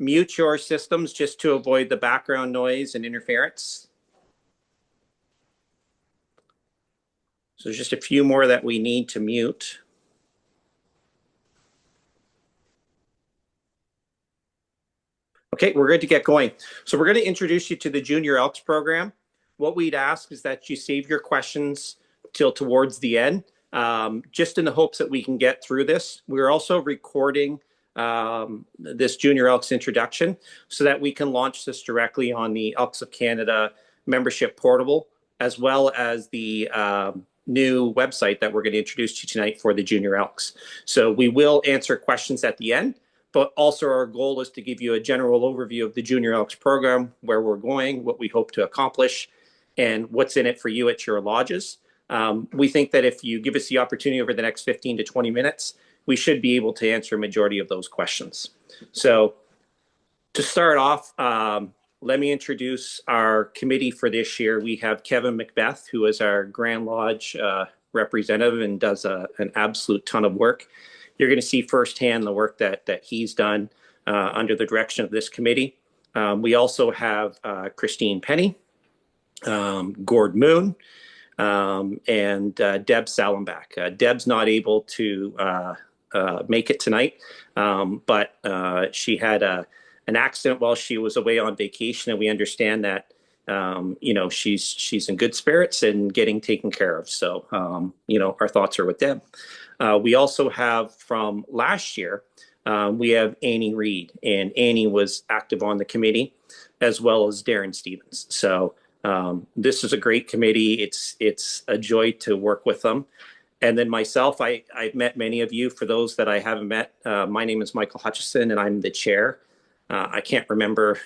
mute your systems just to avoid the background noise and interference. So there's just a few more that we need to mute. Okay, we're good to get going. So we're going to introduce you to the Junior Elks program. What we'd ask is that you save your questions till towards the end, just in the hopes that we can get through this. We're also recording this Junior Elks introduction so that we can launch this directly on the Elks of Canada membership portal, as well as the new website that we're going to introduce to you tonight for the Junior Elks. So we will answer questions at the end, but also our goal is to give you a general overview of the Junior Elks program, where we're going, what we hope to accomplish, and what's in it for you at your lodges. We think that if you give us the opportunity over the next 15 to 20 minutes, we should be able to answer a majority of those questions. So to start off, let me introduce our committee for this year. We have Kevin Macbeth, who is our Grand Lodge representative and does an absolute ton of work. You're going to see firsthand the work that he's done under the direction of this committee. We also have Christine Penny, Gord Moon, and Deb Salenbach. Deb's not able to make it tonight, but she had an accident while she was away on vacation, and we understand that she's in good spirits and getting taken care of. So our thoughts are with Deb. We also have from last year, we have Annie Reed, and Annie was active on the committee, as well as Darren Stevens. So this is a great committee. It's a joy to work with them. And then myself, I've met many of you. For those that I haven't met, my name is Michael Hutchison, and I'm the chair. I can't remember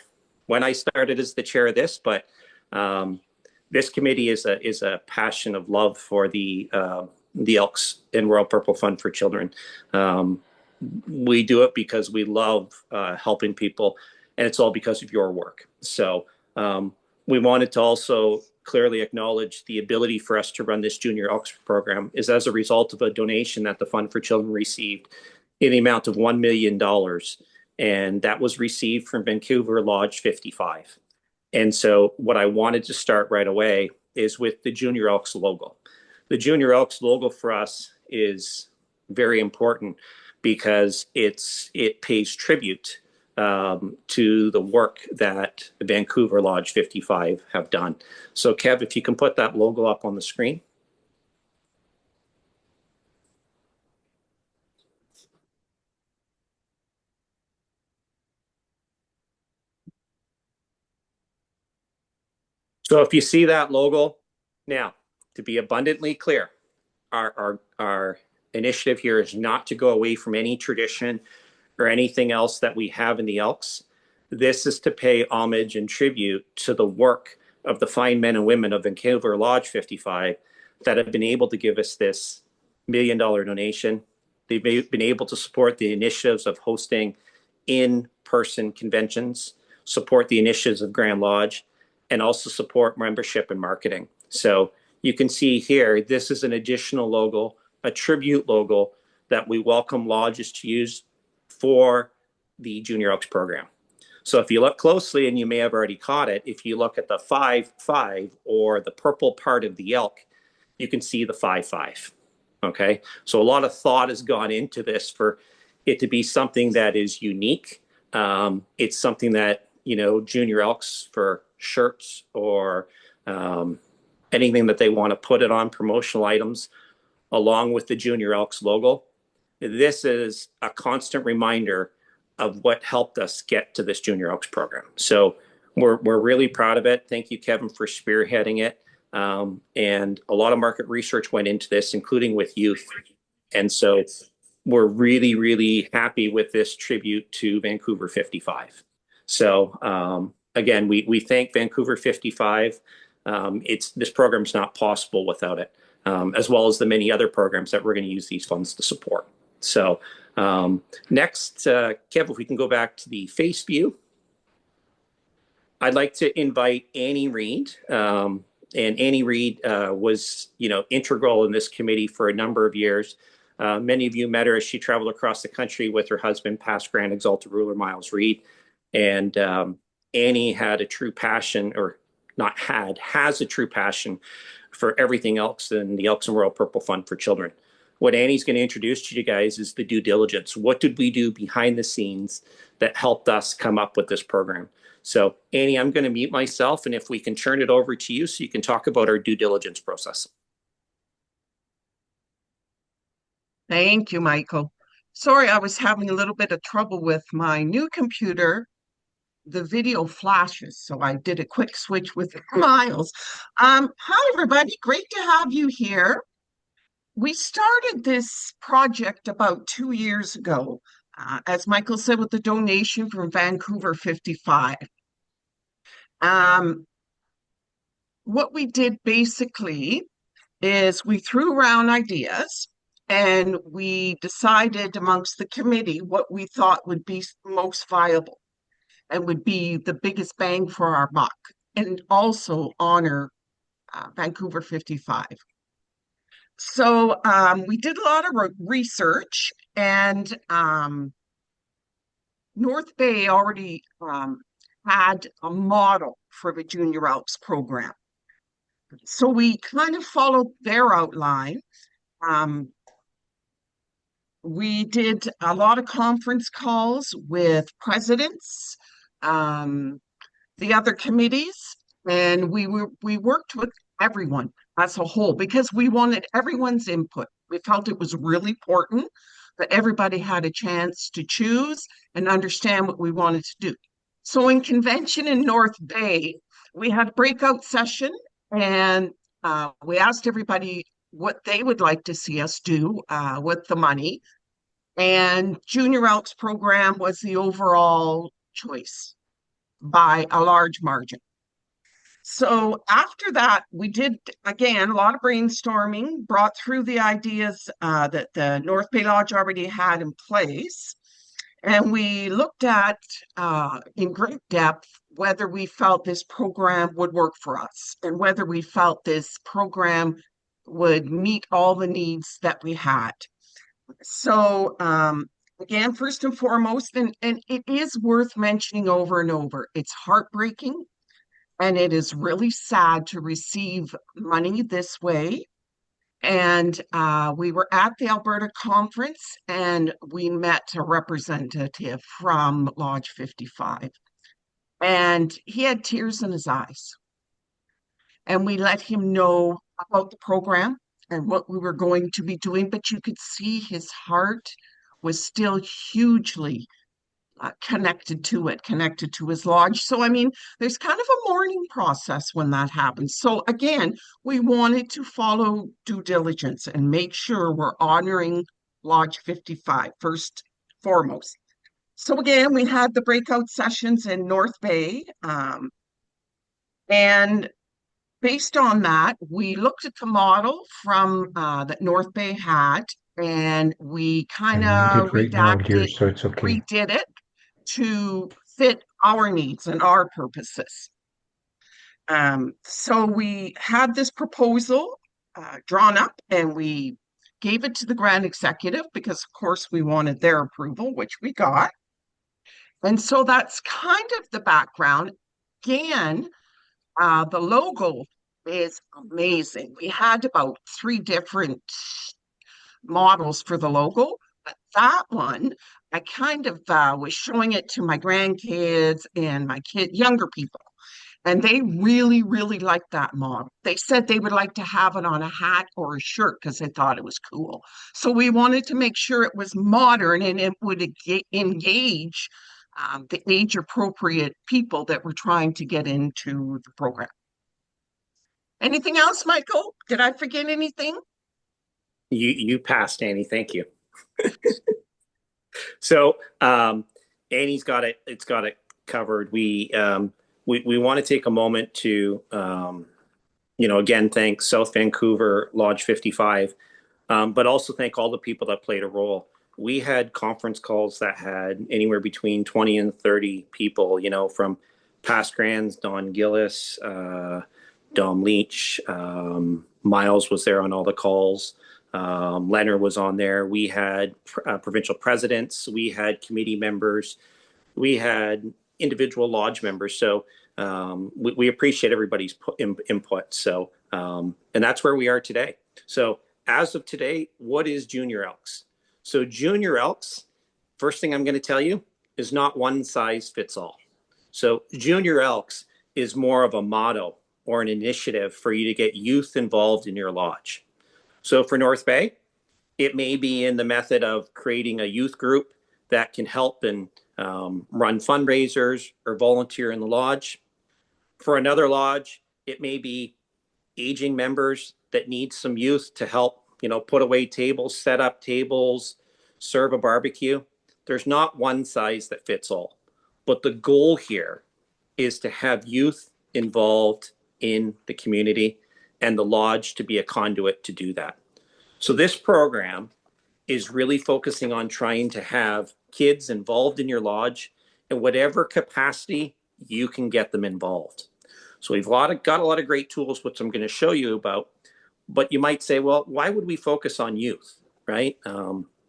when I started as the chair of this, but this committee is a passion of love for the Elks and Royal Purple Fund for Children. We do it because we love helping people, and it's all because of your work. So we wanted to also clearly acknowledge the ability for us to run this Junior Elks program is as a result of a donation that the Fund for Children received in the amount of $1 million. And that was received from Vancouver Lodge 55. And so what I wanted to start right away is with the Junior Elks logo. The Junior Elks logo for us is very important because it pays tribute to the work that Vancouver Lodge 55 have done. So Kev, if you can put that logo up on the screen. So if you see that logo, now, to be abundantly clear, our initiative here is not to go away from any tradition or anything else that we have in the Elks. This is to pay homage and tribute to the work of the fine men and women of Vancouver Lodge 55 that have been able to give us this $1 million donation. They've been able to support the initiatives of hosting in-person conventions, support the initiatives of Grand Lodge, and also support membership and marketing. So you can see here, this is an additional logo, a tribute logo that we welcome lodges to use for the Junior Elks program. So if you look closely, and you may have already caught it, if you look at the 5-5 or the purple part of the elk, you can see the 5-5. Okay, so a lot of thought has gone into this for it to be something that is unique. It's something that, Junior Elks for shirts or anything that they want to put it on, promotional items, along with the Junior Elks logo. This is a constant reminder of what helped us get to this Junior Elks program. So we're really proud of it. Thank you, Kevin, for spearheading it. And a lot of market research went into this, including with youth. And so we're really, really happy with this tribute to Vancouver 55. So again, we thank Vancouver 55. This program is not possible without it, as well as the many other programs that we're going to use these funds to support. So next, Kev, if we can go back to the face view, I'd like to invite Annie Reed. And Annie Reed was, integral in this committee for a number of years. Many of you met her as she traveled across the country with her husband, past Grand Exalted Ruler Miles Reed. And Annie had a true passion, or not had, has a true passion for everything Elks and the Elks and Royal Purple Fund for Children. What Annie's going to introduce to you guys is the due diligence. What did we do behind the scenes that helped us come up with this program? So, Annie, I'm going to mute myself, and if we can turn it over to you so you can talk about our due diligence process. Thank you, Michael. Sorry, I was having a little bit of trouble with my new computer. The video flashes, so I did a quick switch with Miles. Hi, everybody. Great to have you here. We started this project about 2 years ago, as Michael said, with the donation from Vancouver 55. Um, what we did basically is we threw around ideas and we decided amongst the committee what we thought would be most viable and would be the biggest bang for our buck and also honor Vancouver 55. So we did a lot of research, and North Bay already had a model for the Junior Elks program. So we kind of followed their outline. Um, we did a lot of conference calls with presidents, um, the other committees, and we worked with everyone as a whole because we wanted everyone's input. We felt it was really important that everybody had a chance to choose and understand what we wanted to do. So in convention in North Bay, we had a breakout session, and we asked everybody what they would like to see us do with the money. And Junior Elks program was the overall choice by a large margin. So after that, we did, again, a lot of brainstorming, brought through the ideas that the North Bay Lodge already had in place. And we looked at in great depth whether we felt this program would work for us and whether we felt this program would meet all the needs that we had. So again, first and foremost, and it is worth mentioning over and over, it's heartbreaking and it is really sad to receive money this way. And we were at the Alberta conference and we met a representative from Lodge 55. And he had tears in his eyes. And we let him know about the program and what we were going to be doing. But you could see his heart was still hugely connected to it, connected to his lodge. So, I mean, there's kind of a mourning process when that happens. So, again, we wanted to follow due diligence and make sure we're honoring Lodge 55 first, foremost. So, again, we had the breakout sessions in North Bay. And based on that, we looked at the model from that North Bay had, and we kind of right now, dear, redacted, so it's okay. redid it to fit our needs and our purposes. So we had this proposal drawn up and we gave it to the Grand Executive because, of course, we wanted their approval, which we got. And so that's kind of the background. Again, the logo is amazing. We had about 3 different models for the logo, but that one, I kind of was showing it to my grandkids and my younger people, and they really, really liked that model. They said they would like to have it on a hat or a shirt because they thought it was cool. So we wanted to make sure it was modern and it would engage the age-appropriate people that were trying to get into the program. Anything else, Michael? Did I forget anything? You passed, Annie. Thank you. So Annie's got it. It's got it covered. We want to take a moment to again thank South Vancouver Lodge 55, but also thank all the people that played a role. We had conference calls that had anywhere between 20 and 30 people. From past grands, Don Gillis, Dom Leach, Miles was there on all the calls. Leonard was on there. We had provincial presidents. We had committee members. We had individual lodge members. So we appreciate everybody's input. So, and that's where we are today. So as of today, what is Junior Elks? So Junior Elks, first thing I'm going to tell you, is not one size fits all. So Junior Elks is more of a motto or an initiative for you to get youth involved in your lodge. So for North Bay, it may be in the method of creating a youth group that can help and run fundraisers or volunteer in the lodge. For another lodge, it may be aging members that need some youth to help, put away tables, set up tables, serve a barbecue. There's not one size that fits all. But the goal here is to have youth involved in the community and the lodge to be a conduit to do that. So this program is really focusing on trying to have kids involved in your lodge in whatever capacity you can get them involved. So we've got a lot of great tools, which I'm going to show you about. But you might say, well, why would we focus on youth, right?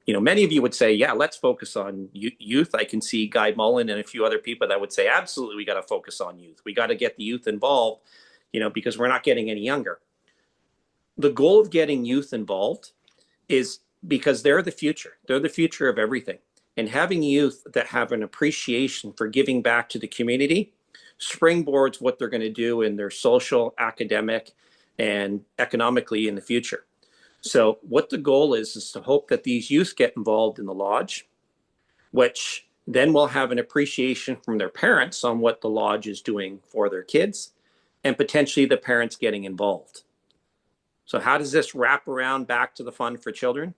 Many of you would say, yeah, let's focus on youth. I can see Guy Mullen and a few other people that would say, absolutely, we got to focus on youth. We got to get the youth involved, because we're not getting any younger. The goal of getting youth involved is because they're the future. They're the future of everything. And having youth that have an appreciation for giving back to the community springboards what they're going to do in their social, academic, and economically in the future. So what the goal is to hope that these youth get involved in the lodge, which then will have an appreciation from their parents on what the lodge is doing for their kids, and potentially the parents getting involved. So how does this wrap around back to the Fund for Children?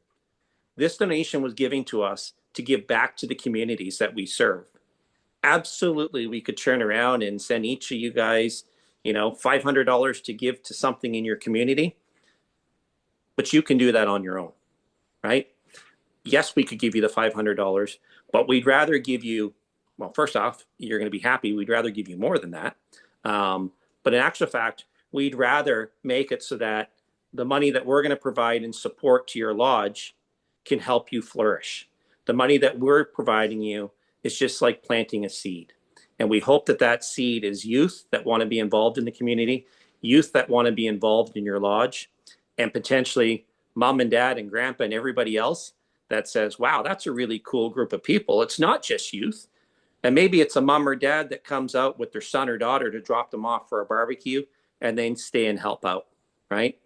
This donation was given to us to give back to the communities that we serve. Absolutely, we could turn around and send each of you guys, $500 to give to something in your community, but you can do that on your own, right? Yes, we could give you the $500, but we'd rather give you, well, first off, you're going to be happy. We'd rather give you more than that. But in actual fact, we'd rather make it so that the money that we're going to provide in support to your lodge can help you flourish. The money that we're providing you is just like planting a seed. And we hope that that seed is youth that want to be involved in the community, youth that want to be involved in your lodge, and potentially mom and dad and grandpa and everybody else that says, wow, that's a really cool group of people. It's not just youth. And maybe it's a mom or dad that comes out with their son or daughter to drop them off for a barbecue and then stay and help out, right?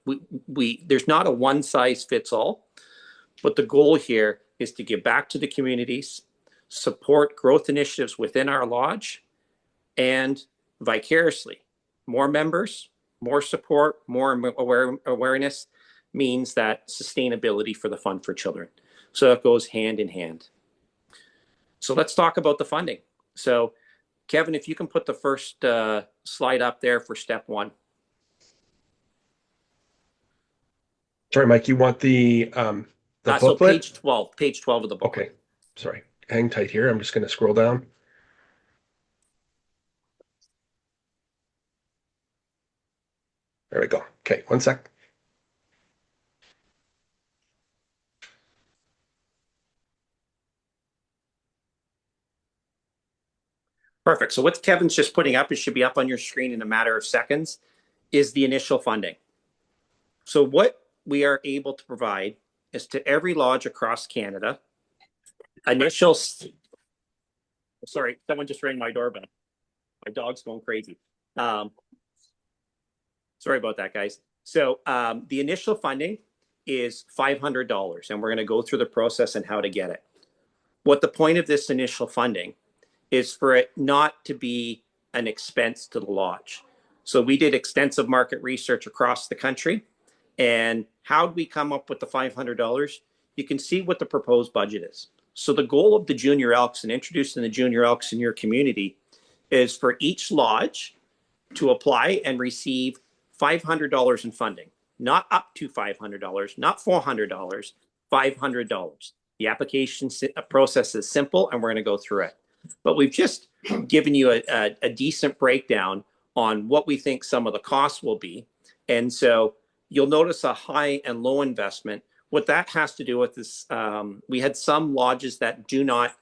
There's not a one size fits all, but the goal here is to give back to the communities, support growth initiatives within our lodge, and vicariously, more members, more support, more awareness means that sustainability for the Fund for Children. So it goes hand in hand. So let's talk about the funding. So Kevin, if you can put the first slide up there for step one. Sorry, Mike, you want the booklet? So page 12 of the booklet. Okay, sorry. Hang tight here. I'm just going to scroll down. There we go. Okay, one sec. Perfect. So what Kevin's just putting up, it should be up on your screen in a matter of seconds, is the initial funding. So what we are able to provide is to every lodge across Canada, sorry, someone just rang my doorbell. My dog's going crazy. Sorry about that, guys. So the initial funding is $500, and we're going to go through the process and how to get it. What the point of this initial funding is for it not to be an expense to the lodge. So we did extensive market research across the country. And how did we come up with the $500? You can see what the proposed budget is. So the goal of the Junior Elks and introducing the Junior Elks in your community is for each lodge to apply and receive $500 in funding, not up to $500, not $400, $500. The application process is simple, and we're going to go through it. But we've just given you a decent breakdown on what we think some of the costs will be. And so you'll notice a high and low investment. What that has to do with is we had some lodges that do not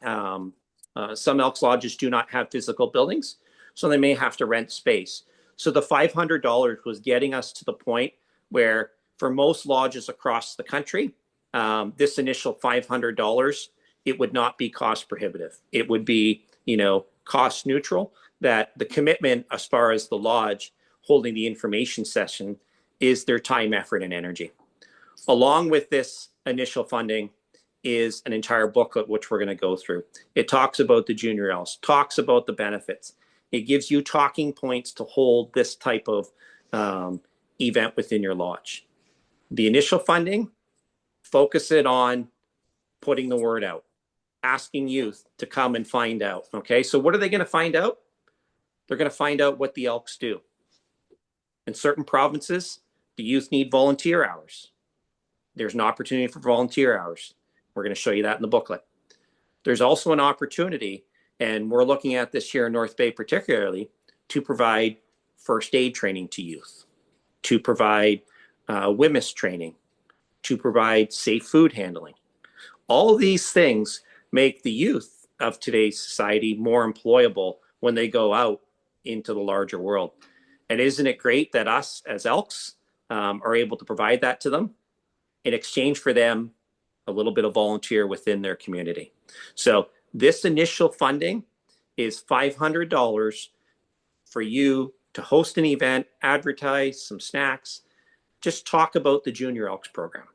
Some Elks Lodges do not have physical buildings, so they may have to rent space. So the $500 was getting us to the point where for most lodges across the country, this initial $500, it would not be cost prohibitive. It would be, cost neutral, that the commitment as far as the lodge holding the information session is their time, effort, and energy. Along with this initial funding is an entire booklet, which we're going to go through. It talks about the junior Elks, talks about the benefits. It gives you talking points to hold this type of event within your lodge. The initial funding, focus it on putting the word out, asking youth to come and find out. Okay, so what are they going to find out? They're going to find out what the Elks do. In certain provinces, the youth need volunteer hours. There's an opportunity for volunteer hours. We're going to show you that in the booklet. There's also an opportunity, and we're looking at this here in North Bay particularly, to provide first aid training to youth, to provide WMIS training, to provide safe food handling. All of these things make the youth of today's society more employable when they go out into the larger world. And isn't it great that us as Elks are able to provide that to them in exchange for them a little bit of volunteer within their community? So this initial funding is $500 for you to host an event, advertise some snacks, just talk about the Junior Elks program.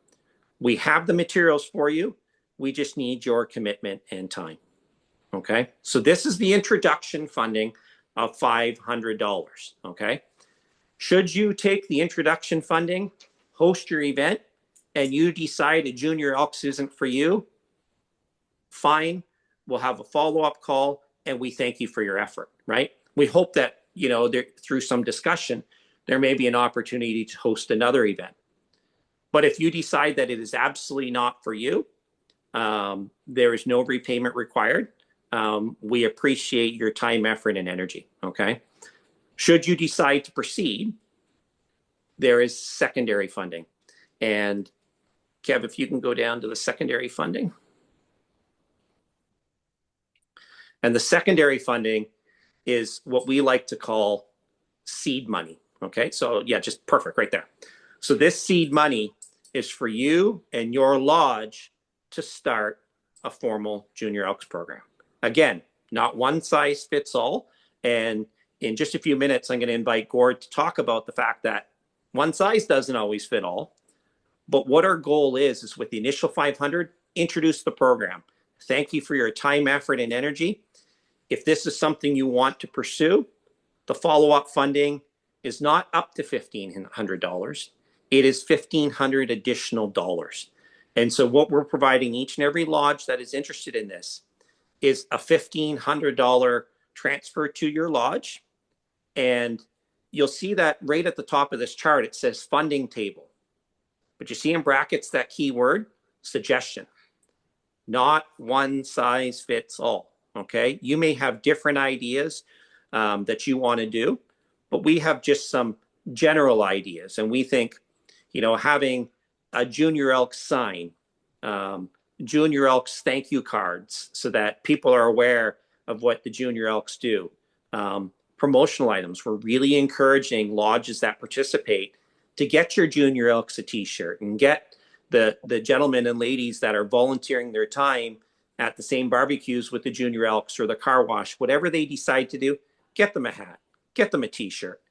We have the materials for you. We just need your commitment and time. Okay, so this is the introduction funding of $500. Okay, should you take the introduction funding, host your event, and you decide a Junior Elks isn't for you, fine. We'll have a follow-up call, and we thank you for your effort, right? We hope that, through some discussion, there may be an opportunity to host another event. But if you decide that it is absolutely not for you, there is no repayment required. We appreciate your time, effort, and energy, okay? Should you decide to proceed, there is secondary funding. And Kev, if you can go down to the secondary funding. And the secondary funding is what we like to call seed money, okay? So yeah, just perfect right there. So this seed money is for you and your lodge to start a formal Junior Elks program. Again, not one size fits all. And in just a few minutes, I'm going to invite Gord to talk about the fact that one size doesn't always fit all. But what our goal is with the initial 500, introduce the program. Thank you for your time, effort, and energy. If this is something you want to pursue, the follow-up funding is not up to $1,500. It is $1,500 additional dollars. And so what we're providing each and every lodge that is interested in this is a $1,500 transfer to your lodge. And you'll see that right at the top of this chart, it says funding table. But you see in brackets that keyword, suggestion. Not one size fits all, okay? You may have different ideas that you want to do, but we have just some general ideas. And we think, having a Junior Elks sign, Junior Elks thank you cards so that people are aware of what the Junior Elks do. Promotional items. We're really encouraging lodges that participate to get your Junior Elks a t-shirt and get the gentlemen and ladies that are volunteering their time at the same barbecues with the Junior Elks or the car wash, whatever they decide to do, get them a hat, get them a t-shirt.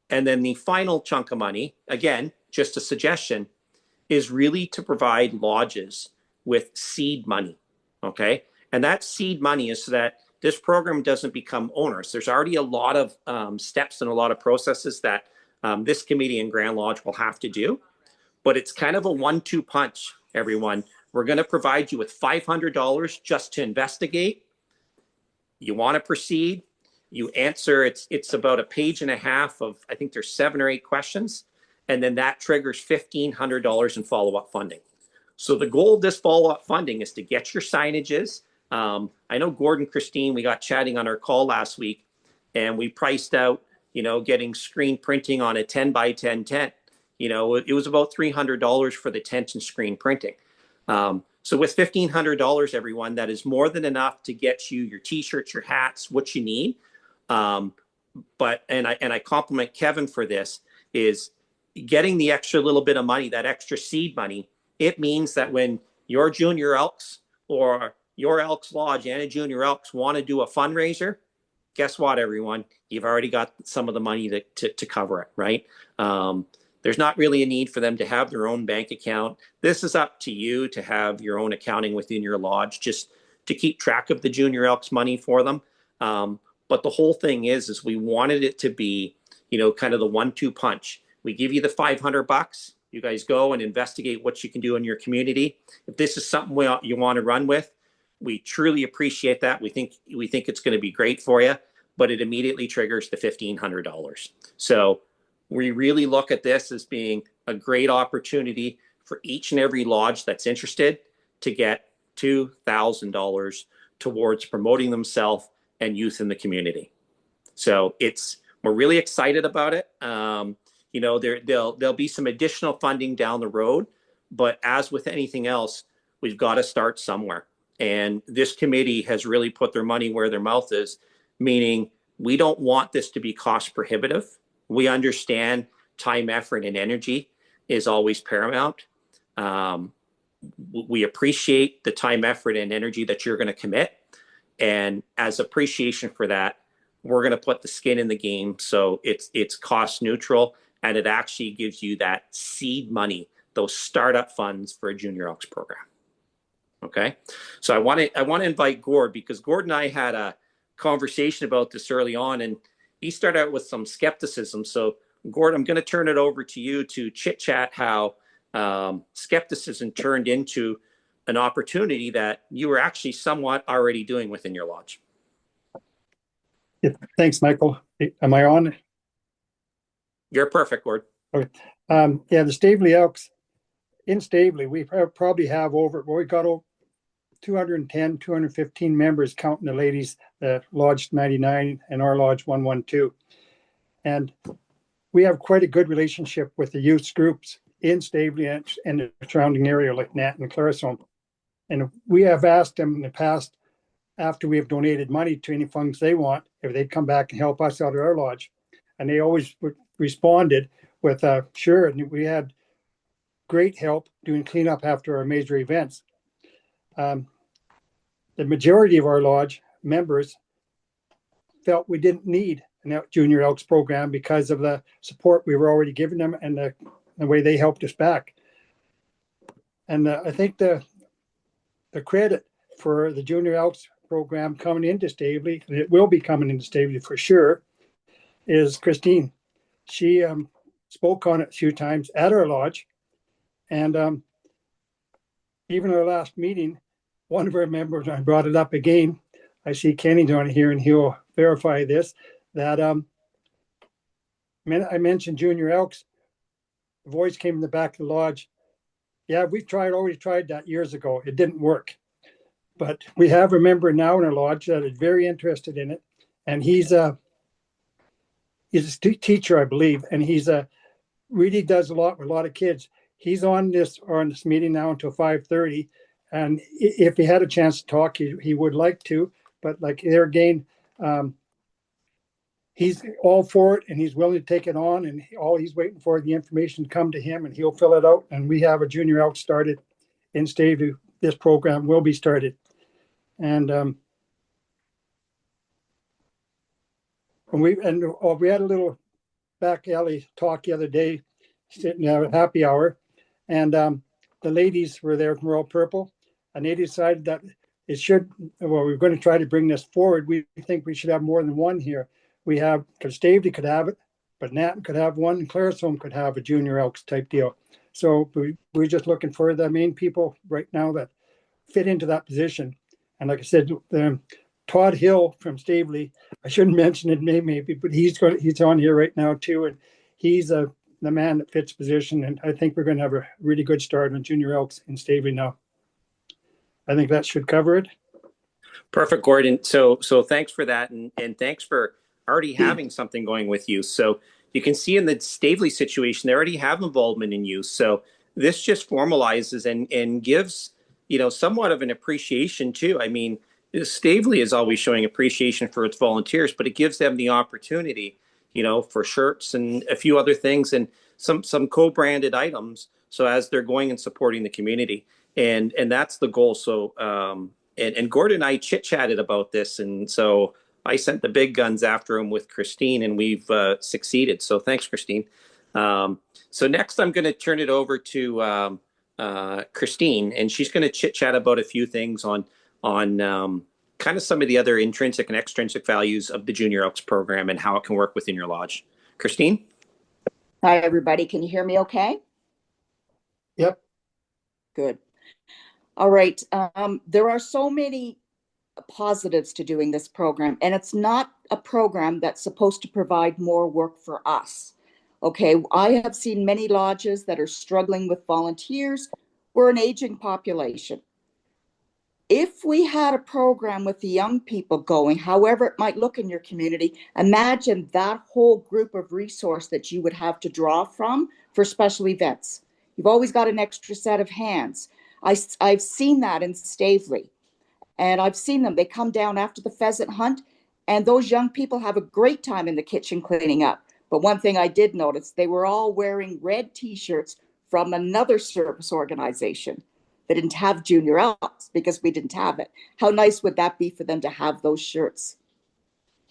And then the final chunk of money, again, just a suggestion, is really to provide lodges with seed money, okay? And that seed money is so that this program doesn't become onerous. There's already a lot of steps and a lot of processes that this committee and Grand Lodge will have to do, but it's kind of a 1-2 punch, everyone. We're going to provide you with $500 just to investigate. You want to proceed, you answer, it's about a page and a half of, I think there's 7 or 8 questions, and then that triggers $1,500 in follow-up funding. So the goal of this follow-up funding is to get your signages. I know Gordon, Christine, we got chatting on our call last week, and we priced out, getting screen printing on a 10 by 10 tent. It was about $300 for the tent and screen printing. So So with $1,500, everyone, that is more than enough to get you your t-shirts, your hats, what you need. But I compliment Kevin for this, is getting the extra little bit of money, that extra seed money. It means that when your junior Elks or your Elks Lodge and a junior Elks want to do a fundraiser, guess what, everyone? You've already got some of the money to cover it, right? There's not really a need for them to have their own bank account. This is up to you to have your own accounting within your lodge, just to keep track of the junior Elks money for them. But the whole thing is we wanted it to be, kind of the 1-2 punch. We give you the $500. You guys go and investigate what you can do in your community. If this is something you want to run with, we truly appreciate that. We think it's going to be great for you, but it immediately triggers the $1,500. So we really look at this as being a great opportunity for each and every lodge that's interested to get $2,000 towards promoting themselves and youth in the community. So we're really excited about it. There'll be some additional funding down the road, but as with anything else, we've got to start somewhere. And this committee has really put their money where their mouth is, meaning we don't want this to be cost prohibitive. We understand time, effort, and energy is always paramount. We appreciate the time, effort, and energy that you're going to commit. And as appreciation for that, we're going to put the skin in the game so it's cost neutral, and it actually gives you that seed money, those startup funds for a junior Elks program. Okay, so I want to invite Gord, because Gord and I had a conversation about this early on, and he started out with some skepticism. So Gord, I'm going to turn it over to you to chit chat how skepticism turned into an opportunity that you were actually somewhat already doing within your lodge. Yeah, thanks, Michael. Am I on? You're perfect, Gord. Okay. The Staveley Elks in Staveley, we probably have we got over 210, 215 members, counting the ladies, the Lodge 99 and our Lodge 112. And we have quite a good relationship with the youth groups in Staveley and the surrounding area like Nat and Clarisholm. And we have asked them in the past, after we have donated money to any funds they want, if they'd come back and help us out at our lodge. And they always responded with, sure. And we had great help doing cleanup after our major events. The majority of our lodge members felt we didn't need a Junior Elks program because of the support we were already giving them and the way they helped us back. And I think the credit for the Junior Elks program coming into Staveley, and it will be coming into Staveley for sure, is Christine. She spoke on it a few times at our lodge, and even our last meeting, one of our members, I brought it up again. I see Kenny down here, and he'll verify this, that I mentioned Junior Elks. The voice came in the back of the lodge. Yeah, we already tried that years ago. It didn't work. But we have a member now in our lodge that is very interested in it. And he's a teacher, I believe, and he's really does a lot with a lot of kids. He's on this meeting now until 5:30. And if he had a chance to talk, he would like to. But like there again, he's all for it and he's willing to take it on. And all he's waiting for the information to come to him, and he'll fill it out. And we have a Junior Elks started in Stavely. This program will be started. And we had a little back alley talk the other day, sitting at a happy hour, and the ladies were there from Royal Purple, and they decided that we're going to try to bring this forward. We think we should have more than one here. Because Stavely could have it, but Nat could have one, and Clarisholm could have a Junior Elks type deal. So we're just looking for the main people right now that fit into that position. And like I said, Todd Hill from Stavely, I shouldn't mention it maybe, but he's on here right now too, and he's the man that fits position. And I think we're going to have a really good start on Junior Elks in Stavely now. I think that should cover it. Perfect, Gordon. So thanks for that, and thanks for already having something going with you. So you can see in the Stavely situation, they already have involvement in youth. So this just formalizes and gives somewhat of an appreciation too. I mean, Stavely is always showing appreciation for its volunteers, but it gives them the opportunity, for shirts and a few other things and some co-branded items. So as they're going and supporting the community, and that's the goal. So and Gordon and I chit chatted about this, and so I sent the big guns after him with Christine, and we've succeeded. So thanks, Christine. So next, I'm going to turn it over to Christine, and she's going to chit chat about a few things on kind of some of the other intrinsic and extrinsic values of the Junior Elks program and how it can work within your lodge. Christine? Hi, everybody. Can you hear me okay? Yep. Good. All right. There are so many positives to doing this program, and it's not a program that's supposed to provide more work for us. Okay, I have seen many lodges that are struggling with volunteers. We're an aging population. If we had a program with the young people going, however it might look in your community, imagine that whole group of resource that you would have to draw from for special events. You've always got an extra set of hands. I've seen that in Stavely, and I've seen them. They come down after the pheasant hunt, and those young people have a great time in the kitchen cleaning up. But one thing I did notice, they were all wearing red t-shirts from another service organization. They didn't have Junior Elks because we didn't have it. How nice would that be for them to have those shirts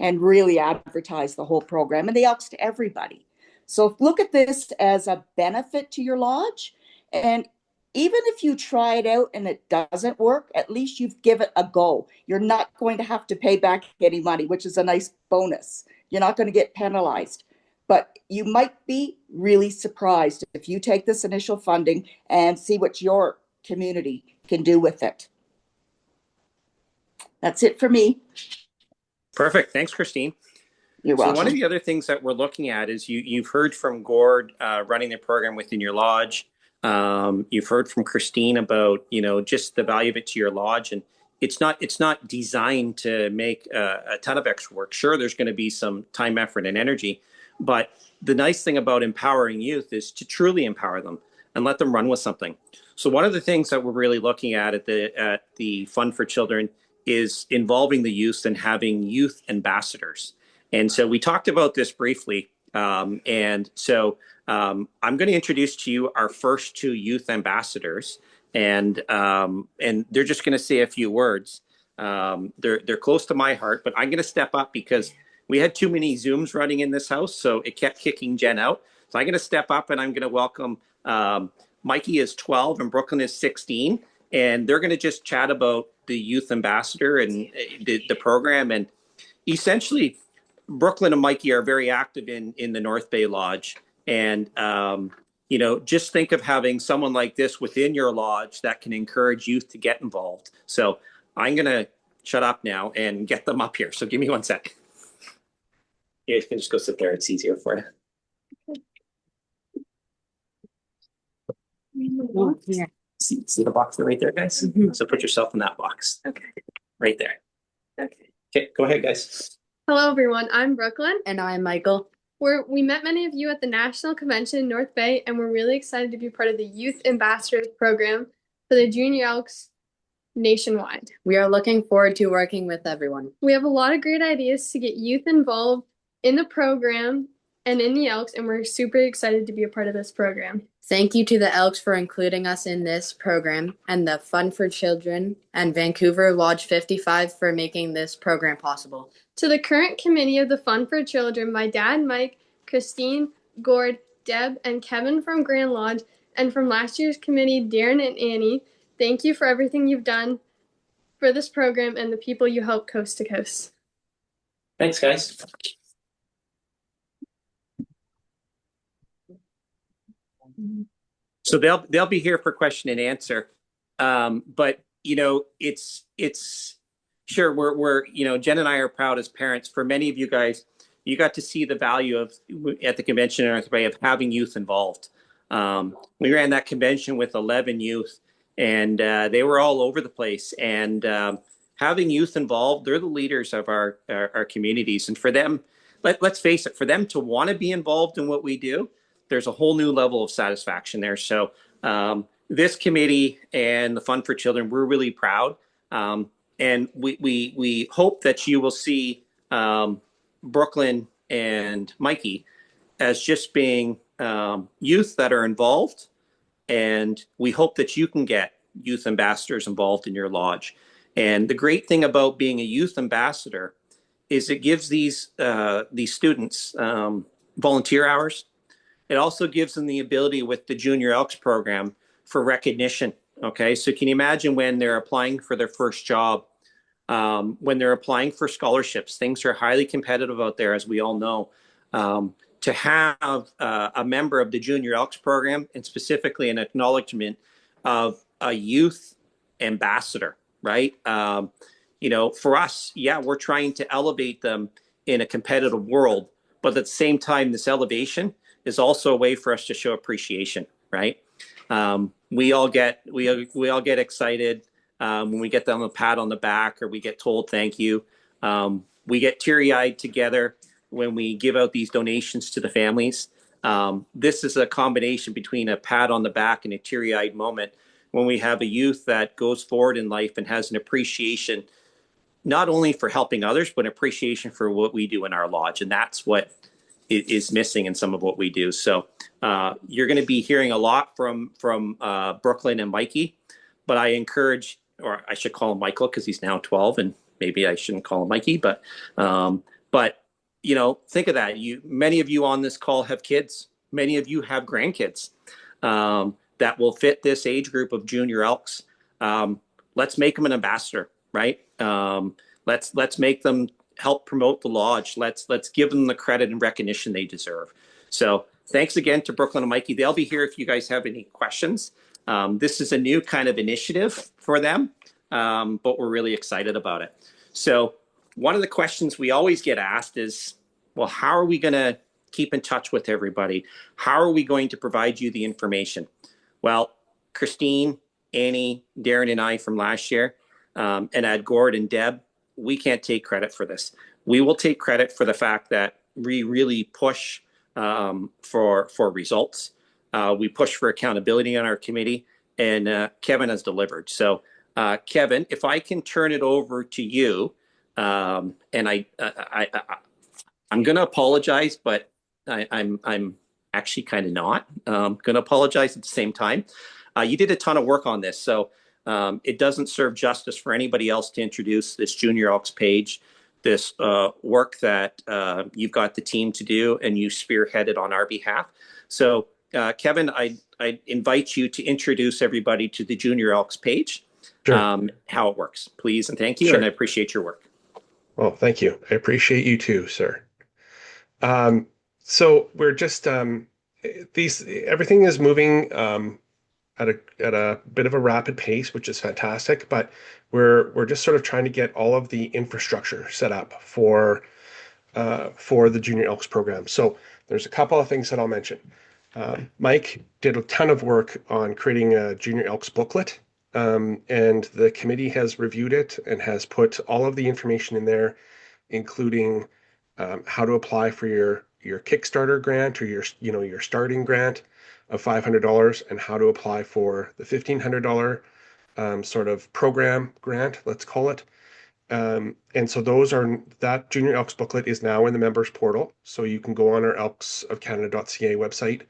and really advertise the whole program and the Elks to everybody? So look at this as a benefit to your lodge. And even if you try it out and it doesn't work, at least you've given it a go. You're not going to have to pay back any money, which is a nice bonus. You're not going to get penalized. But you might be really surprised if you take this initial funding and see what your community can do with it. That's it for me. Perfect. Thanks, Christine. You're welcome. So one of the other things that we're looking at is you've heard from Gord running the program within your lodge. You've heard from Christine about just the value of it to your lodge, and it's not designed to make a ton of extra work. Sure, there's going to be some time, effort, and energy, but the nice thing about empowering youth is to truly empower them and let them run with something. So one of the things that we're really looking at the Fund for Children is involving the youth and having youth ambassadors. And so we talked about this briefly. And so I'm going to introduce to you our first two youth ambassadors, and they're just going to say a few words. They're close to my heart, but I'm going to step up because we had too many Zooms running in this house, so it kept kicking Jen out. So I'm going to step up and I'm going to welcome Mikey is 12 and Brooklyn is 16, and they're going to just chat about the youth ambassador and the program. And essentially, Brooklyn and Mikey are very active in the North Bay Lodge. And, just think of having someone like this within your lodge that can encourage youth to get involved. So I'm going to shut up now and get them up here. So give me 1 sec. You can just go sit there. It's easier for you. Yeah. See the box right there, guys? So put yourself in that box. Okay. Right there. Okay. Okay, go ahead, guys. Hello, everyone. I'm Brooklyn. And I'm Michael. We met many of you at the National Convention in North Bay, and we're really excited to be part of the Youth Ambassadors Program for the Junior Elks nationwide. We are looking forward to working with everyone. We have a lot of great ideas to get youth involved in the program and in the Elks, and we're super excited to be a part of this program. Thank you to the Elks for including us in this program, and the Fund for Children and Vancouver Lodge 55 for making this program possible. To the current committee of the Fund for Children, my dad, Mike, Christine, Gord, Deb, and Kevin from Grand Lodge, and from last year's committee, Darren and Annie, thank you for everything you've done for this program and the people you help coast to coast. Thanks, guys. So they'll be here for question and answer. But it's sure we're Jen and I are proud as parents. For many of you guys, you got to see the value of at the convention in North Bay of having youth involved. We ran that convention with 11 youth, and they were all over the place. And having youth involved, they're the leaders of our communities. And for them, let's face it, for them to want to be involved in what we do, there's a whole new level of satisfaction there. So, this committee and the Fund for Children, we're really proud. And we hope that you will see Brooklyn and Mikey as just being youth that are involved. And we hope that you can get youth ambassadors involved in your lodge. And the great thing about being a youth ambassador is it gives these students volunteer hours. It also gives them the ability with the Junior Elks program for recognition. Okay, so can you imagine when they're applying for their first job, when they're applying for scholarships? Things are highly competitive out there, as we all know. To have a member of the Junior Elks program, and specifically an acknowledgement of a youth ambassador, right? For us, yeah, we're trying to elevate them in a competitive world, but at the same time, this elevation is also a way for us to show appreciation, right? We all get excited when we get them a pat on the back or we get told thank you. We get teary-eyed together when we give out these donations to the families. This is a combination between a pat on the back and a teary-eyed moment when we have a youth that goes forward in life and has an appreciation not only for helping others, but appreciation for what we do in our lodge. And that's what is missing in some of what we do. So you're going to be hearing a lot from Brooklyn and Mikey, but I encourage, or I should call him Michael because he's now 12, and maybe I shouldn't call him Mikey, but think of that. Many of you on this call have kids. Many of you have grandkids that will fit this age group of Junior Elks. Let's make them an ambassador, right? Let's make them help promote the lodge. Let's give them the credit and recognition they deserve. So thanks again to Brooklyn and Mikey. They'll be here if you guys have any questions. This is a new kind of initiative for them, but we're really excited about it. So one of the questions we always get asked is, well, how are we going to keep in touch with everybody? How are we going to provide you the information? Well, Christine, Annie, Darren, and I from last year, and Ed Gord and Deb, we can't take credit for this. We will take credit for the fact that we really push for results. We push for accountability on our committee, and Kevin has delivered. So, Kevin, if I can turn it over to you, and I'm going to apologize, but I'm actually kind of not going to apologize at the same time. You did a ton of work on this, so it doesn't serve justice for anybody else to introduce this Junior Elks page, this work that you've got the team to do and you spearheaded on our behalf. So, Kevin, I invite you to introduce everybody to the Junior Elks page, Sure. how it works, please, and thank you, Sure. and I appreciate your work. Well, thank you. I appreciate you too, sir. So we're just everything is moving at a bit of a rapid pace, which is fantastic. But we're just sort of trying to get all of the infrastructure set up for the Junior Elks program. So there's a couple of things that I'll mention. Mike did a ton of work on creating a Junior Elks booklet, and the committee has reviewed it and has put all of the information in there, including how to apply for your Kickstarter grant or your starting grant of $500, and how to apply for the $1,500 sort of program grant, let's call it. And so that Junior Elks booklet is now in the members portal. So you can go on our elksofcanada.ca website,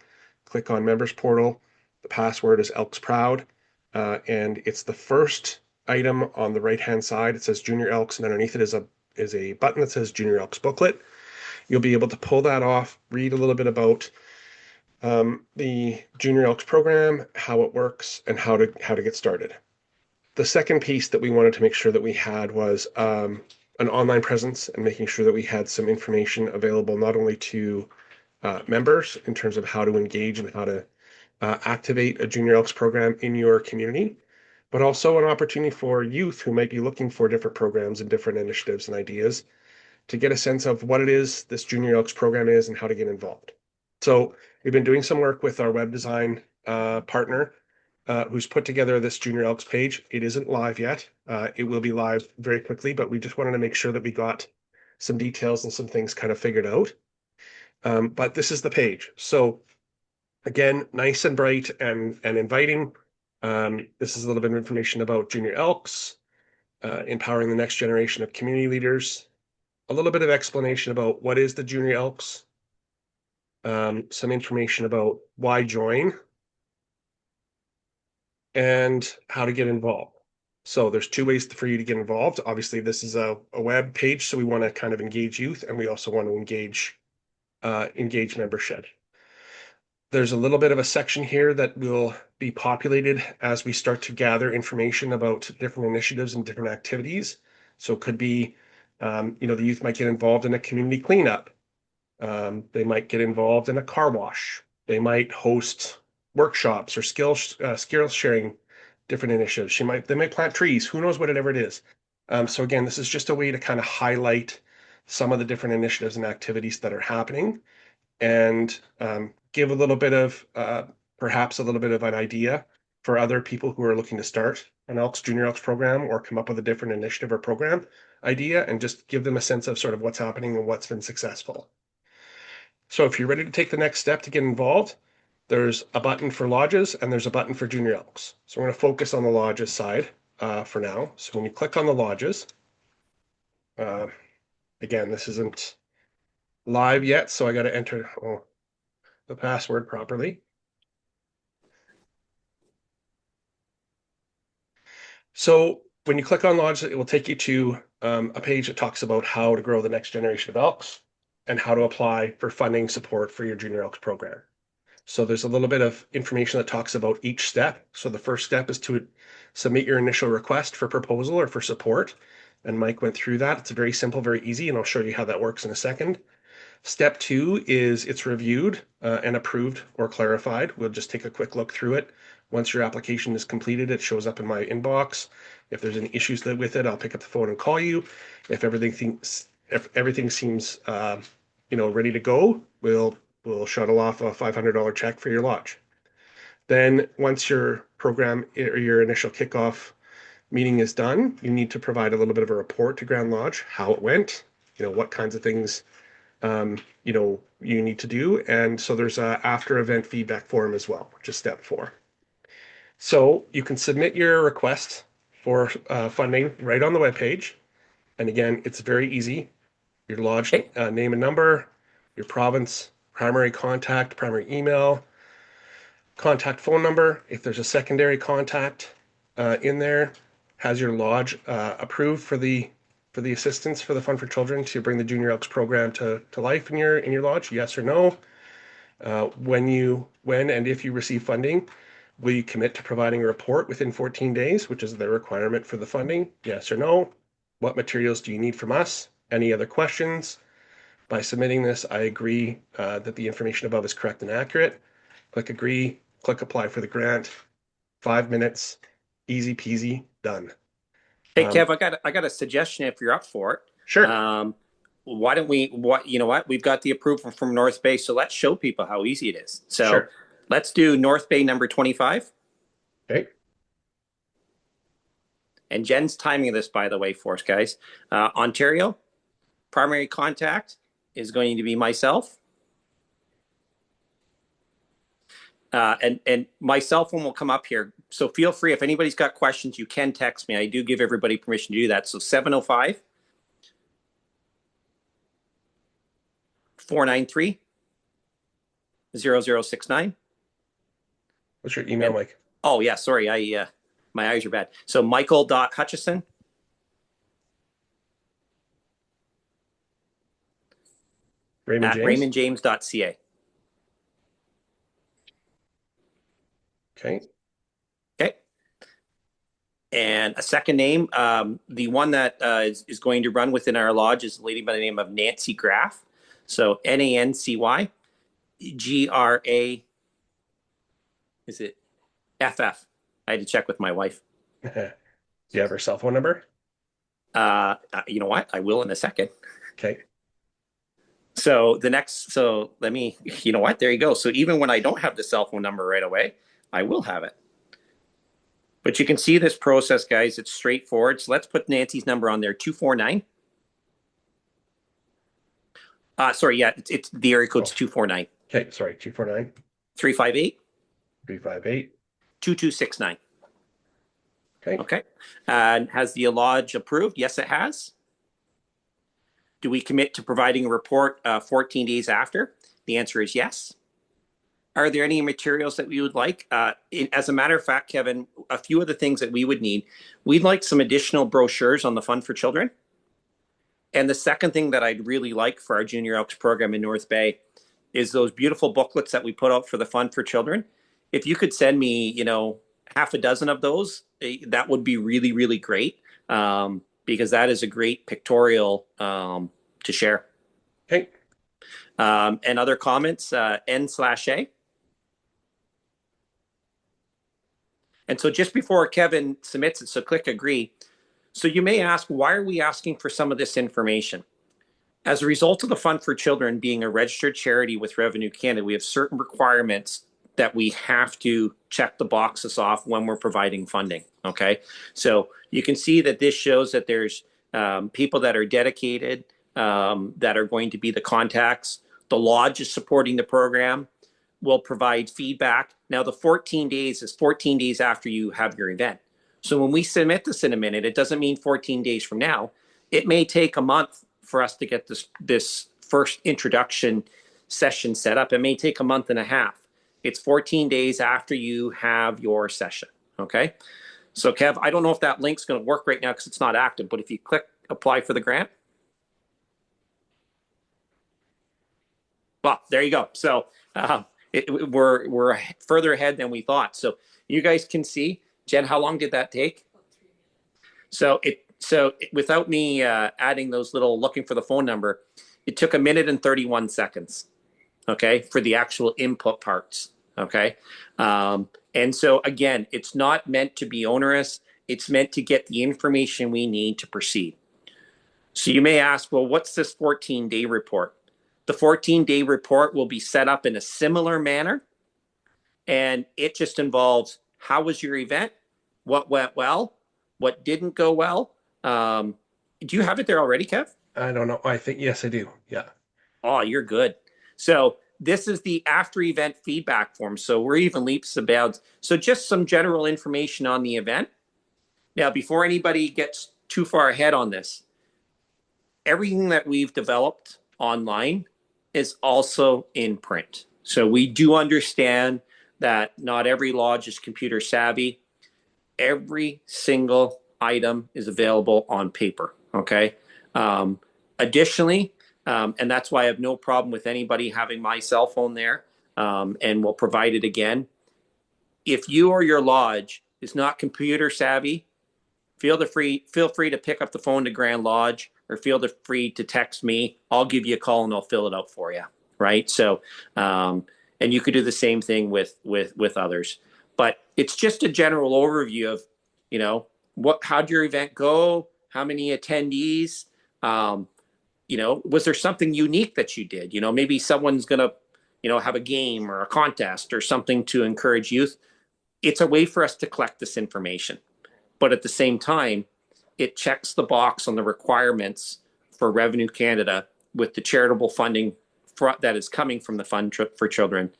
click on members portal. The password is Elks Proud, and it's the first item on the right-hand side. It says Junior Elks, and underneath it is a button that says Junior Elks booklet. You'll be able to pull that off, read a little bit about the Junior Elks program, how it works, and how to get started. The second piece that we wanted to make sure that we had was an online presence, and making sure that we had some information available not only to members in terms of how to engage and how to activate a Junior Elks program in your community, but also an opportunity for youth who might be looking for different programs and different initiatives and ideas to get a sense of what it is this Junior Elks program is and how to get involved. So we've been doing some work with our web design partner who's put together this Junior Elks page. It isn't live yet. It will be live very quickly, but we just wanted to make sure that we got some details and some things kind of figured out. But this is the page. So again, nice and bright and inviting. This is a little bit of information about Junior Elks, empowering the next generation of community leaders, a little bit of explanation about what is the Junior Elks, some information about why join, and how to get involved. So there's two ways for you to get involved. Obviously, this is a web page, so we want to kind of engage youth, and we also want to engage membership. There's a little bit of a section here that will be populated as we start to gather information about different initiatives and different activities. So it could be, the youth might get involved in a community cleanup. They might get involved in a car wash. They might host workshops or skill sharing, different initiatives. They might plant trees. Who knows, whatever it is. So again, this is just a way to kind of highlight some of the different initiatives and activities that are happening, and give a little bit of perhaps a little bit of an idea for other people who are looking to start an Elks Junior Elks program or come up with a different initiative or program idea, and just give them a sense of sort of what's happening and what's been successful. So if you're ready to take the next step to get involved, there's a button for lodges and there's a button for Junior Elks. So we're going to focus on the lodges side for now. So when you click on the lodges, again, this isn't live yet, so I got to enter the password properly. So when you click on lodges, it will take you to a page that talks about how to grow the next generation of Elks and how to apply for funding support for your Junior Elks program. So there's a little bit of information that talks about each step. So the first step is to submit your initial request for proposal or for support. And Mike went through that. It's very simple, very easy, and I'll show you how that works in a second. Step 2 is it's reviewed and approved or clarified. We'll just take a quick look through it. Once your application is completed, it shows up in my inbox. If there's any issues with it, I'll pick up the phone and call you. If everything seems ready to go, we'll shuttle off a $500 check for your lodge. Then once your program or your initial kickoff meeting is done, you need to provide a little bit of a report to Grand Lodge, how it went, what kinds of things you need to do. And so there's a after event feedback form as well, which is step 4. So you can submit your request for funding right on the webpage. And again, it's very easy. Your lodge name and number, your province, primary contact, primary email, contact phone number. If there's a secondary contact in there, has your lodge approved for the assistance for the Fund for Children to bring the Junior Elks program to life in your lodge? Yes or no? When and if you receive funding, will you commit to providing a report within 14 days, which is the requirement for the funding? Yes or no? What materials do you need from us? Any other questions? By submitting this, I agree that the information above is correct and accurate. Click agree, click apply for the grant. 5 minutes, easy peasy, done. Hey, Kev, I got a suggestion if you're up for it. Sure. Why don't we've got the approval from North Bay, so let's show people how easy it is. So Sure. Let's do North Bay number 25. Okay. And Jen's timing this, by the way, for us, guys. Ontario, primary contact is going to be myself. And my cell phone will come up here. So feel free, if anybody's got questions, you can text me. I do give everybody permission to do that. So 705 493 0069. What's your email, Mike? Oh, yeah, sorry. My eyes are bad. So Michael.Hutchison RaymondJames.ca. Okay. Okay. And a second name, the one that is going to run within our lodge is a lady by the name of Nancy Graff. So NANCY GRA. Is it FF? I had to check with my wife. Do you have her cell phone number? You know what? I will in a second. Okay. So let me, you know what? There you go. So even when I don't have the cell phone number right away, I will have it. But you can see this process, guys. It's straightforward. So let's put Nancy's number on there, 249. Sorry, yeah, it's the area code's 249. Okay, sorry, 249 358 358 2269. Okay. And has the lodge approved? Yes, it has. Do we commit to providing a report 14 days after? The answer is yes. Are there any materials that we would like? As a matter of fact, Kevin, a few of the things that we would need, we'd like some additional brochures on the Fund for Children. And the second thing that I'd really like for our Junior Elks program in North Bay is those beautiful booklets that we put out for the Fund for Children. If you could send me, half a dozen of those, that would be really, really great, because that is a great pictorial to share. Okay. And other comments, N/A. And so just before Kevin submits it, so click agree. So you may ask, why are we asking for some of this information? As a result of the Fund for Children being a registered charity with Revenue Canada, we have certain requirements that we have to check the boxes off when we're providing funding. Okay. So you can see that this shows that there's people that are dedicated, that are going to be the contacts. The lodge is supporting the program, will provide feedback. Now, the 14 days is 14 days after you have your event. So when we submit this in a minute, it doesn't mean 14 days from now. It may take a month for us to get this first introduction session set up. It may take a month and a half. It's 14 days after you have your session. Okay. So Kev, I don't know if that link's going to work right now because it's not active, but if you click apply for the grant. Well, there you go. So we're further ahead than we thought. So you guys can see, Jen, how long did that take? So without me adding those little looking for the phone number, it took 1 minute and 31 seconds. Okay, for the actual input parts. Okay, and so again, it's not meant to be onerous. It's meant to get the information we need to proceed. So you may ask, well, what's this 14-day report? The 14-day report will be set up in a similar manner, and it just involves how was your event, what went well, what didn't go well. Do you have it there already, Kev? I don't know. I think, yes, I do. Yeah. Oh, you're good. So this is the after event feedback form. So we're even leaps and bounds. So just some general information on the event. Now, before anybody gets too far ahead on this, everything that we've developed online is also in print. So we do understand that not every lodge is computer savvy. Every single item is available on paper. Okay. Additionally, and that's why I have no problem with anybody having my cell phone there, and we'll provide it again. If you or your lodge is not computer savvy, feel free to pick up the phone to Grand Lodge or feel free to text me. I'll give you a call and I'll fill it out for you. Right. So, and you could do the same thing with others. But it's just a general overview of, how'd your event go? How many attendees? Was there something unique that you did? Maybe someone's going to, have a game or a contest or something to encourage youth. It's a way for us to collect this information. But at the same time, it checks the box on the requirements for Revenue Canada with the charitable funding that is coming from the Fund for Children.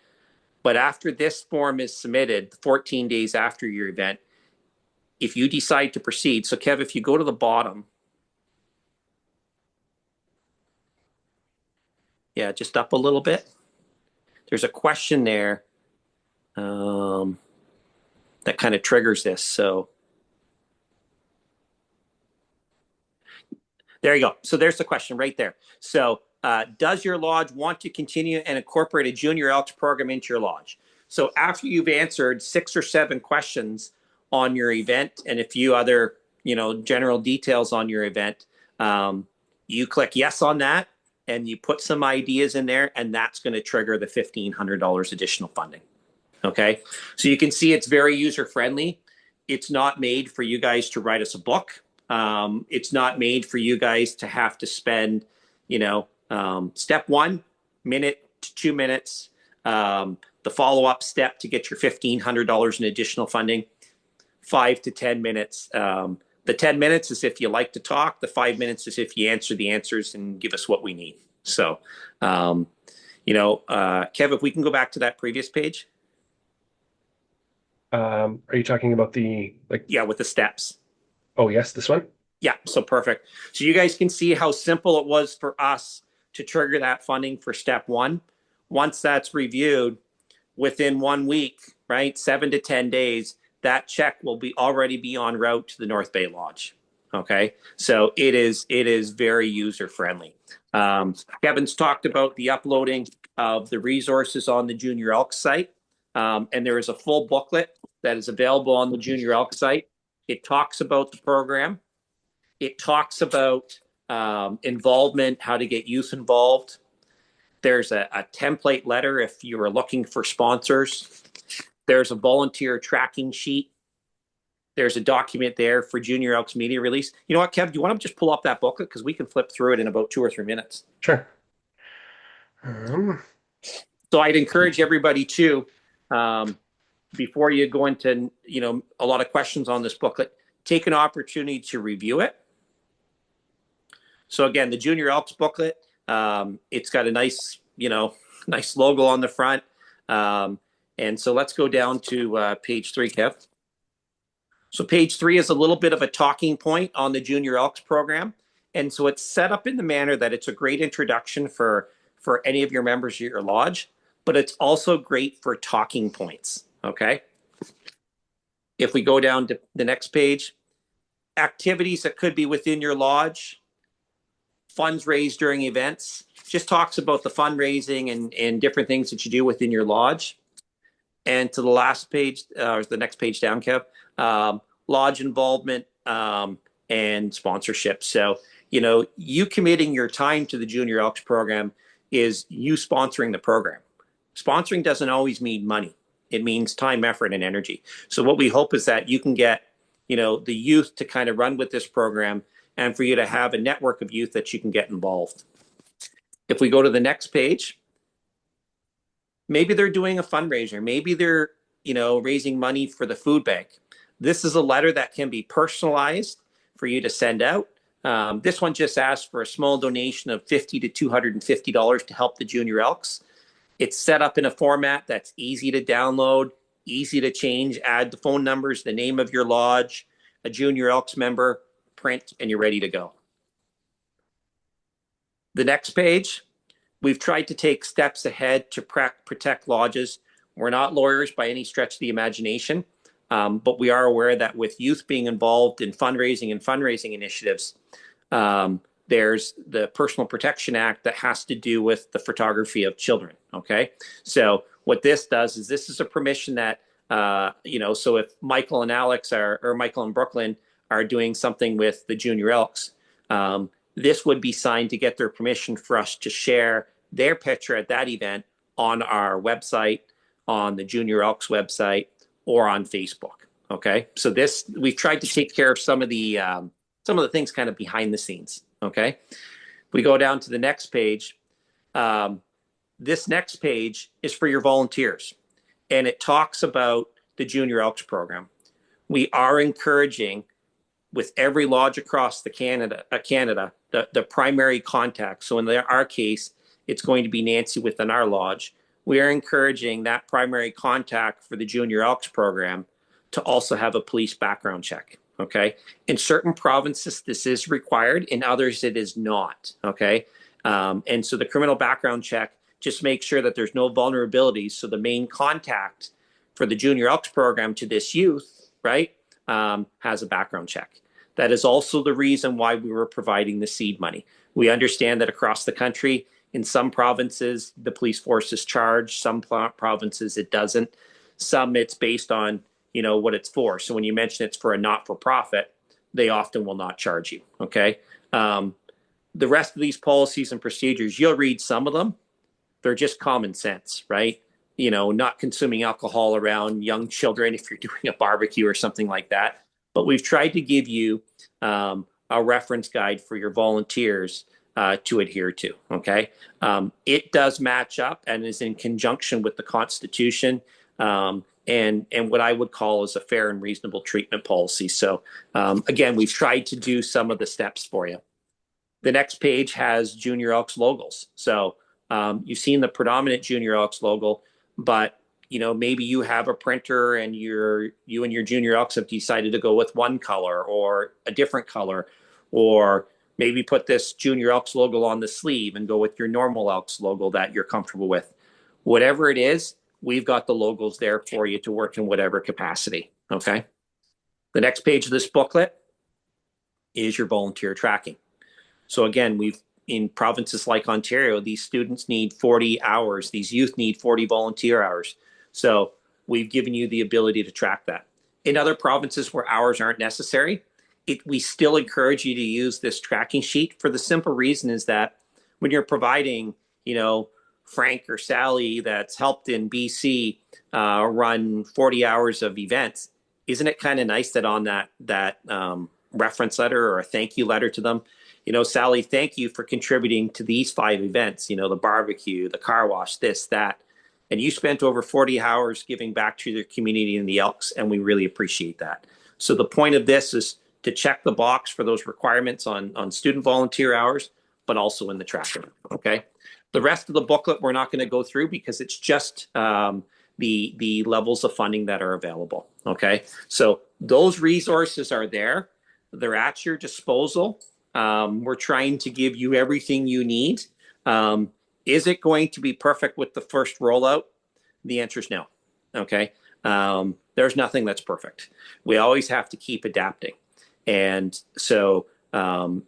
But after this form is submitted, 14 days after your event, if you decide to proceed, so Kev, if you go to the bottom, yeah, just up a little bit, there's a question there that kind of triggers this. So there you go. So there's the question right there. So does your lodge want to continue and incorporate a Junior Elks program into your lodge? So after you've answered 6 or 7 questions on your event and a few other, general details on your event, you click yes on that and you put some ideas in there, and that's going to trigger the $1,500 additional funding. Okay. So you can see it's very user friendly. It's not made for you guys to write us a book. It's not made for you guys to have to spend, step 1 minute to 2 minutes, the follow-up step to get your $1,500 in additional funding, 5 to 10 minutes. The 10 minutes is if you like to talk. The 5 minutes is if you answer the answers and give us what we need. So, Kev, if we can go back to that previous page. Are you talking about the like? Yeah, with the steps. Oh yes, this one. Yeah, so perfect. So you guys can see how simple it was for us to trigger that funding for step one. Once that's reviewed, within 1 week, right, 7 to 10 days, that check will be already be en route to the North Bay Lodge. Okay, so it is very user friendly. Kevin's talked about the uploading of the resources on the Junior Elk site, and there is a full booklet that is available on the Junior Elk site. It talks about the program. It talks about involvement, how to get youth involved. There's a template letter if you are looking for sponsors. There's a volunteer tracking sheet. There's a document there for Junior Elks media release. You know what, Kev? Do you want to just pull up that booklet? Because we can flip through it in about 2 or 3 minutes. Sure. So I'd encourage everybody to, before you go into a lot of questions on this booklet, take an opportunity to review it. So again, the Junior Elks booklet, it's got a nice, nice logo on the front. And so let's go down to page 3, Kev. So page 3 is a little bit of a talking point on the Junior Elks program. And so it's set up in the manner that it's a great introduction for any of your members of your lodge, but it's also great for talking points, okay? If we go down to the next page, activities that could be within your lodge, funds raised during events, just talks about the fundraising and different things that you do within your lodge. And to the last page, or the next page down, Kev, lodge involvement and sponsorship. So, you committing your time to the Junior Elks program is you sponsoring the program. Sponsoring doesn't always mean money. It means time, effort, and energy. So what we hope is that you can get, the youth to kind of run with this program and for you to have a network of youth that you can get involved. If we go to the next page, maybe they're doing a fundraiser. Maybe they're, raising money for the food bank. This is a letter that can be personalized for you to send out. This one just asks for a small donation of $50 to $250 to help the Junior Elks. It's set up in a format that's easy to download, easy to change, add the phone numbers, the name of your lodge, a Junior Elks member, print, and you're ready to go. The next page, we've tried to take steps ahead to protect lodges. We're not lawyers by any stretch of the imagination, but we are aware that with youth being involved in fundraising and fundraising initiatives, there's the Personal Protection Act that has to do with the photography of children, okay? So what this does is this is a permission that, so if Michael and Alex or Michael and Brooklyn are doing something with the Junior Elks, this would be signed to get their permission for us to share their picture at that event on our website, on the Junior Elks website, or on Facebook, okay? So this, we've tried to take care of some of the things kind of behind the scenes, okay? We go down to the next page. This next page is for your volunteers, and it talks about the Junior Elks program. We are encouraging, with every lodge across the Canada, the primary contact. So in our case, it's going to be Nancy within our lodge. We are encouraging that primary contact for the Junior Elks program to also have a police background check. Okay. In certain provinces, this is required. In others, it is not. Okay. And so the criminal background check just makes sure that there's no vulnerabilities. So the main contact for the Junior Elks program to this youth, right, has a background check. That is also the reason why we were providing the seed money. We understand that across the country, in some provinces, the police force is charged. Some provinces, it doesn't. Some, it's based on what it's for. So when you mention it's for a not-for-profit, they often will not charge you, okay? The rest of these policies and procedures, you'll read some of them. They're just common sense, right? Not consuming alcohol around young children if you're doing a barbecue or something like that. But we've tried to give you a reference guide for your volunteers to adhere to, okay? It does match up and is in conjunction with the Constitution, and what I would call is a fair and reasonable treatment policy. So again, we've tried to do some of the steps for you. The next page has Junior Elks logos. So you've seen the predominant Junior Elks logo, but maybe you have a printer and you and your junior Elks have decided to go with one color or a different color, or maybe put this junior Elks logo on the sleeve and go with your normal Elks logo that you're comfortable with. Whatever it is, we've got the logos there for you to work in whatever capacity. Okay. The next page of this booklet is your volunteer tracking. So again, in provinces like Ontario, these students need 40 hours. These youth need 40 volunteer hours. So we've given you the ability to track that. In other provinces where hours aren't necessary, we still encourage you to use this tracking sheet for the simple reason is that when you're providing, Frank or Sally that's helped in BC run 40 hours of events, isn't it kind of nice that on that reference letter or a thank you letter to them, Sally, thank you for contributing to these 5 events, the barbecue, the car wash, this, that. And you spent over 40 hours giving back to your community in the Elks, and we really appreciate that. So the point of this is to check the box for those requirements on student volunteer hours, but also in the tracker, okay? The rest of the booklet we're not going to go through because it's just the levels of funding that are available, okay? So those resources are there. They're at your disposal. We're trying to give you everything you need. Is it going to be perfect with the first rollout? The answer is no. Okay. There's nothing that's perfect. We always have to keep adapting. And so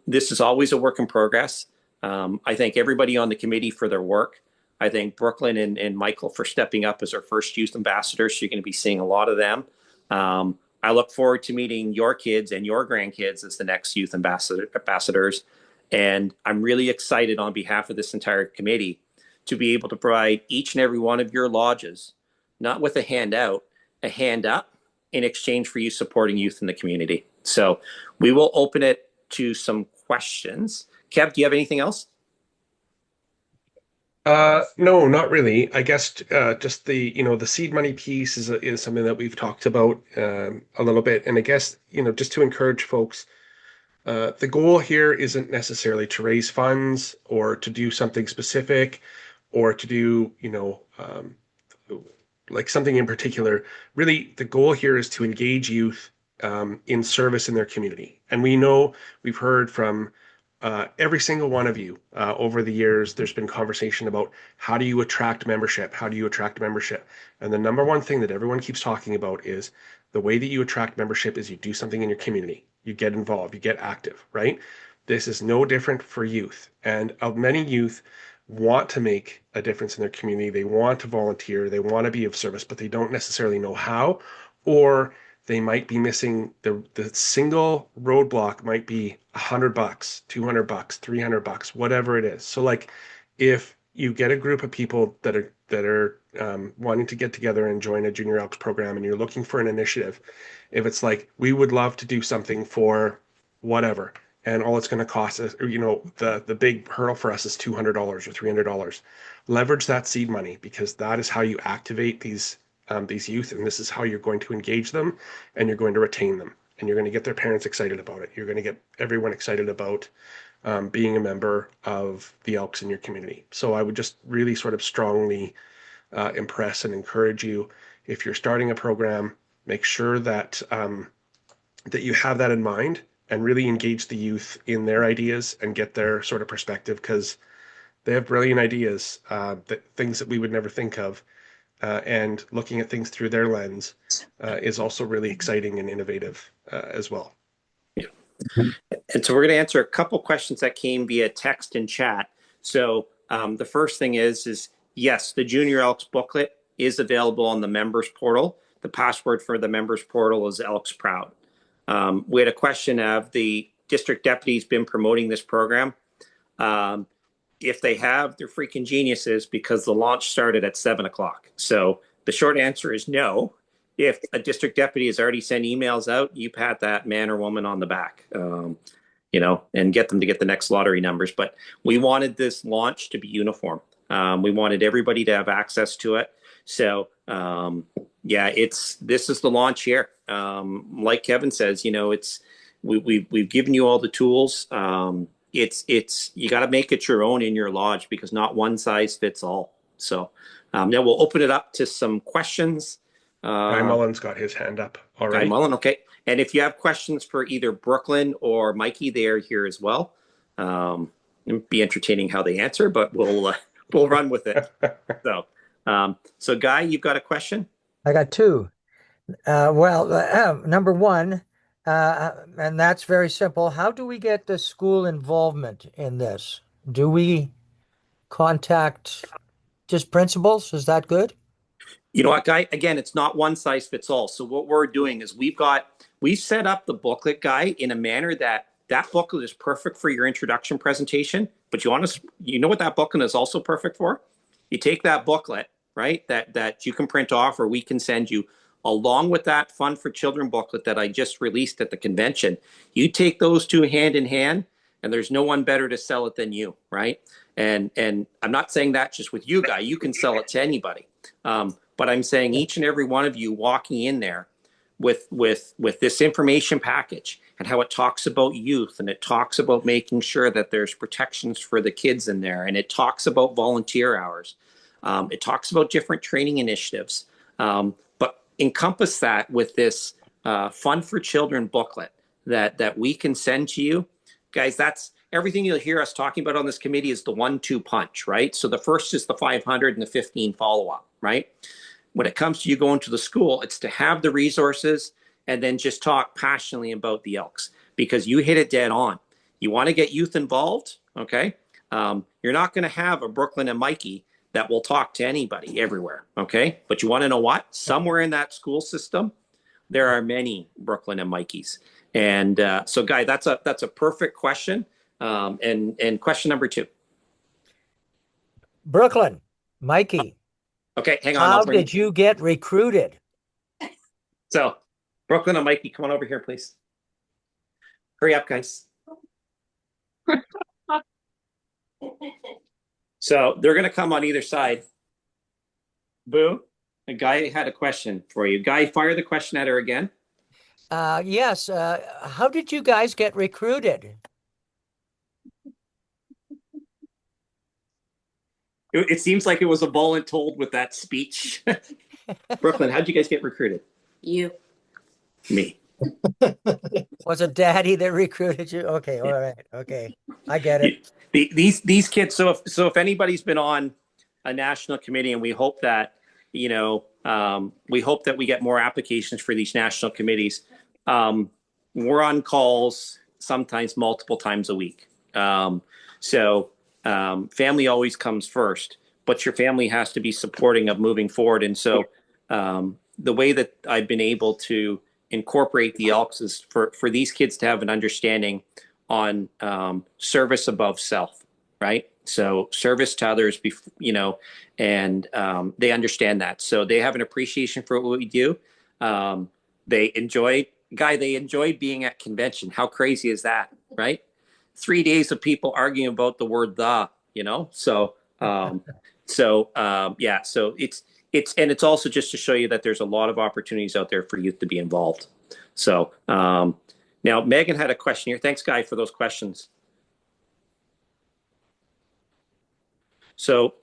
this is always a work in progress. I thank everybody on the committee for their work. I thank Brooklyn and Michael for stepping up as our first youth ambassadors. So you're going to be seeing a lot of them. I look forward to meeting your kids and your grandkids as the next youth ambassadors. And I'm really excited on behalf of this entire committee to be able to provide each and every one of your lodges, not with a handout, a hand up in exchange for you supporting youth in the community. So we will open it to some questions. Kev, do you have anything else? No, not really. I guess just the seed money piece is something that we've talked about a little bit, and I guess just to encourage folks, the goal here isn't necessarily to raise funds or to do something specific, or to do like something in particular. Really, the goal here is to engage youth in service in their community, and we've heard from every single one of you over the years. There's been conversation about how do you attract membership? How do you attract membership? And the number one thing that everyone keeps talking about is the way that you attract membership is you do something in your community. You get involved, you get active, right? This is no different for youth. And many youth want to make a difference in their community. They want to volunteer, they want to be of service, but they don't necessarily know how, or they might be missing the single roadblock might be $100, $200, $300, whatever it is. So like if you get a group of people that are wanting to get together and join a Junior Elks program, and you're looking for an initiative, if it's like, we would love to do something for whatever, and all it's going to cost us, the big hurdle for us is $200 or $300, leverage that seed money, because that is how you activate these youth, and this is how you're going to engage them, and you're going to retain them, and you're going to get their parents excited about it. You're going to get everyone excited about being a member of the Elks in your community. So I would just really sort of strongly impress and encourage you, if you're starting a program, make sure that that you have that in mind and really engage the youth in their ideas and get their sort of perspective, because they have brilliant ideas, things that we would never think of. And looking at things through their lens is also really exciting and innovative as well. Yeah. And so we're going to answer a couple questions that came via text and chat. So the first thing is yes, the Junior Elks booklet is available on the members portal. The password for the members portal is Elks Proud. We had a question of the district deputies been promoting this program. If they have, they're freaking geniuses, because the launch started at 7:00. So the short answer is no. If a district deputy has already sent emails out, you pat that man or woman on the back, and get them to get the next lottery numbers. But we wanted this launch to be uniform. We wanted everybody to have access to it. So this is the launch here. Like Kevin says, we've given you all the tools. You got to make it your own in your lodge, because not one size fits all. So now we'll open it up to some questions. Guy Mullen's got his hand up Guy already. Mullen, okay. And if you have questions for either Brooklyn or Mikey, they are here as well. It'd be entertaining how they answer, but we'll run with it. So Guy, you've got a question? I got two. Number one, and that's very simple. How do we get the school involvement in this? Do we contact just principals? Is that good? You know what, Guy? Again, it's not one size fits all. So what we're doing is we set up the booklet, Guy, in a manner that booklet is perfect for your introduction presentation. But you know what that booklet is also perfect for? You take that booklet, right? That you can print off or we can send you, along with that Fun for Children booklet that I just released at the convention. You take those two hand in hand, and there's no one better to sell it than you, right? And I'm not saying that just with you, Guy. You can sell it to anybody. But I'm saying each and every one of you walking in there with this information package and how it talks about youth and it talks about making sure that there's protections for the kids in there and it talks about volunteer hours. It talks about different training initiatives. But encompass that with this Fun for Children booklet that we can send to you. Guys, that's everything you'll hear us talking about on this committee is the 1-2 punch, right? So the first is the 500 and the 15 follow-up, right? When it comes to you going to the school, it's to have the resources and then just talk passionately about the Elks because you hit it dead on. You want to get youth involved, okay? You're not going to have a Brooklyn and Mikey that will talk to anybody everywhere, okay? But you want to know what? Somewhere in that school system, there are many Brooklyn and Mikeys. And so, Guy, that's a perfect question. And question number 2. Brooklyn, Mikey. Okay, hang on. How did you get recruited? So, Brooklyn and Mikey, come on over here, please. Hurry up, guys. So, they're going to come on either side. Boo, a Guy had a question for you. Guy, fire the question at her again. Yes. How did you guys get recruited? It seems like it was a voluntold with that speech. Brooklyn, how'd you guys get recruited? You. Me. Was it Daddy that recruited you? Okay, all right, okay, I get it. These kids. So if anybody's been on a national committee, and we hope that we hope that we get more applications for these national committees. We're on calls sometimes multiple times a week. Family always comes first, but your family has to be supporting of moving forward. And so the way that I've been able to incorporate the Elks is for these kids to have an understanding on service above self, right? So service to others, and they understand that. So they have an appreciation for what we do. They enjoy being at convention. How crazy is that, right? 3 days of people arguing about the word "the," So it's also just to show you that there's a lot of opportunities out there for youth to be involved. So now Megan had a question here. Thanks, Guy, for those questions. So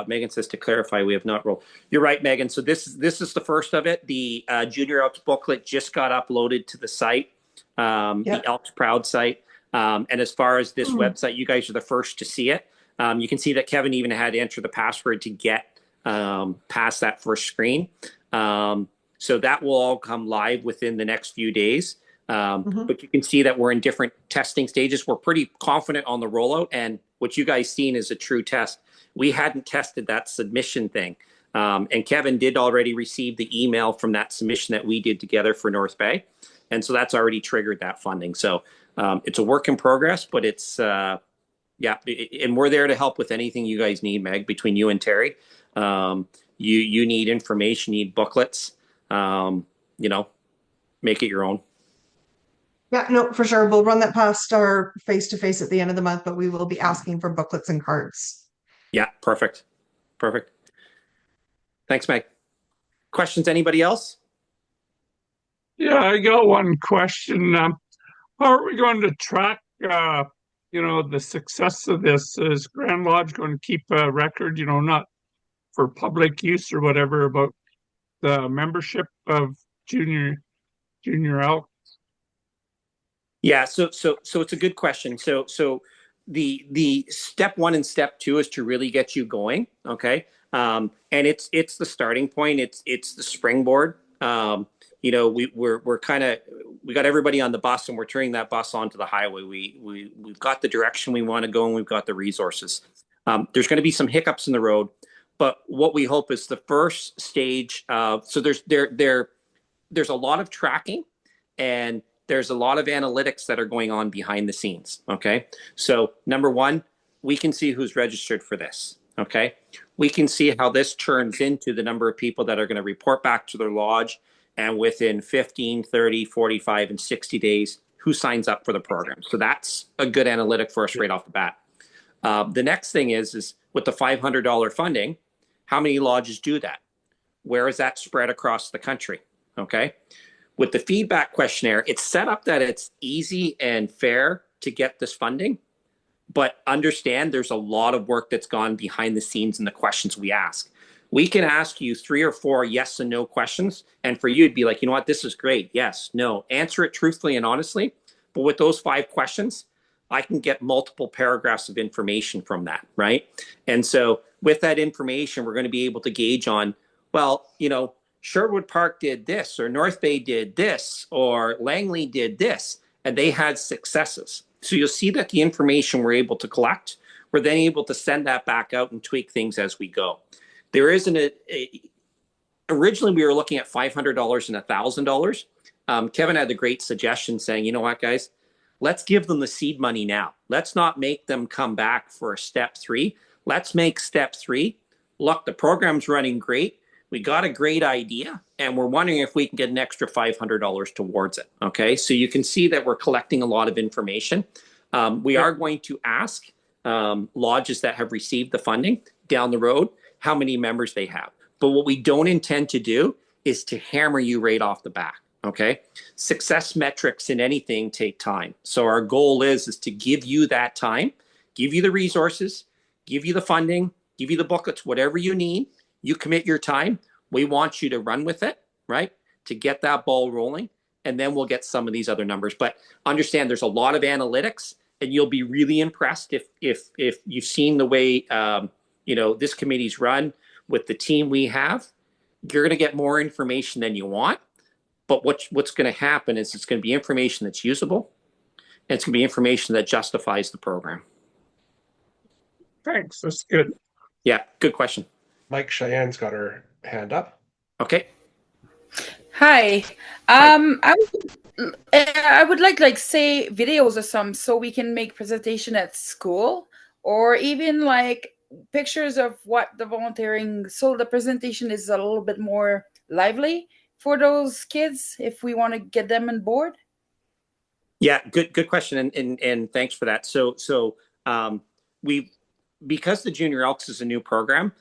Megan says, to clarify, we have not rolled. You're right, Megan. So this is the first of it. The Junior Elks booklet just got uploaded to the site, the Elks Proud site. And as far as this website, you guys are the first to see it. You can see that Kevin even had to enter the password to get past that first screen. So that will all come live within the next few days. But you can see that we're in different testing stages. We're pretty confident on the rollout. And what you guys seen is a true test. We hadn't tested that submission thing. And Kevin did already receive the email from that submission that we did together for North Bay. And so that's already triggered that funding. So it's a work in progress, but it's, and we're there to help with anything you guys need, Meg, between you and Terry. You need information, you need booklets, make it your own. Yeah, no, for sure. We'll run that past our face-to-face at the end of the month, but we will be asking for booklets and cards. Yeah, perfect. Thanks, Meg. Questions, anybody else? Yeah, I got one question. How are we going to track, the success of this? Is Grand Lodge going to keep a record, not for public use or whatever about the membership of junior elk? Yeah, so it's a good question. So the step one and step two is to really get you going, okay? And it's the starting point. It's the springboard. We're kind of we got everybody on the bus, and we're turning that bus onto the highway. We've got the direction we want to go, and we've got the resources. There's going to be some hiccups in the road, but what we hope is the first stage. So there's a lot of tracking, and there's a lot of analytics that are going on behind the scenes. Okay. So, number one, we can see who's registered for this. Okay. We can see how this turns into the number of people that are going to report back to their lodge. And within 15, 30, 45, and 60 days, who signs up for the program. So, that's a good analytic for us right off the bat. The next thing is with the $500 funding, how many lodges do that? Where is that spread across the country? Okay. With the feedback questionnaire, it's set up that it's easy and fair to get this funding, but understand there's a lot of work that's gone behind the scenes in the questions we ask. We can ask you 3 or 4 yes and no questions, and for you, it'd be like, you know what, this is great. Yes, no. Answer it truthfully and honestly. But with those 5 questions, I can get multiple paragraphs of information from that, right? And so with that information, we're going to be able to gauge on, well, Sherwood Park did this, or North Bay did this, or Langley did this, and they had successes. So you'll see that the information we're able to collect, we're then able to send that back out and tweak things as we go. There isn't originally we were looking at $500 and $1,000. Kevin had the great suggestion saying, you know what, guys, let's give them the seed money now. Let's not make them come back for a step 3. Let's make step 3. Look, the program's running great. We got a great idea, and we're wondering if we can get an extra $500 towards it. Okay, so you can see that we're collecting a lot of information. We are going to ask lodges that have received the funding down the road how many members they have. But what we don't intend to do is to hammer you right off the bat. Okay, success metrics in anything take time. So our goal is to give you that time, give you the resources, give you the funding, give you the booklets, whatever you need. You commit your time. We want you to run with it, right? To get that ball rolling, and then we'll get some of these other numbers. But understand there's a lot of analytics, and you'll be really impressed if you've seen the way this committee's run with the team we have. You're going to get more information than you want, but what's going to happen is it's going to be information that's usable, and it's going to be information that justifies the program. Thanks. That's good. Yeah, good question. Mike, Cheyenne's got her hand up. Okay. Hi. I would like say videos or some so we can make presentation at school, or even like pictures of what the volunteering, so the presentation is a little bit more lively for those kids if we want to get them on board. Yeah, good question, and thanks for that. So because the Junior Elks is a new program,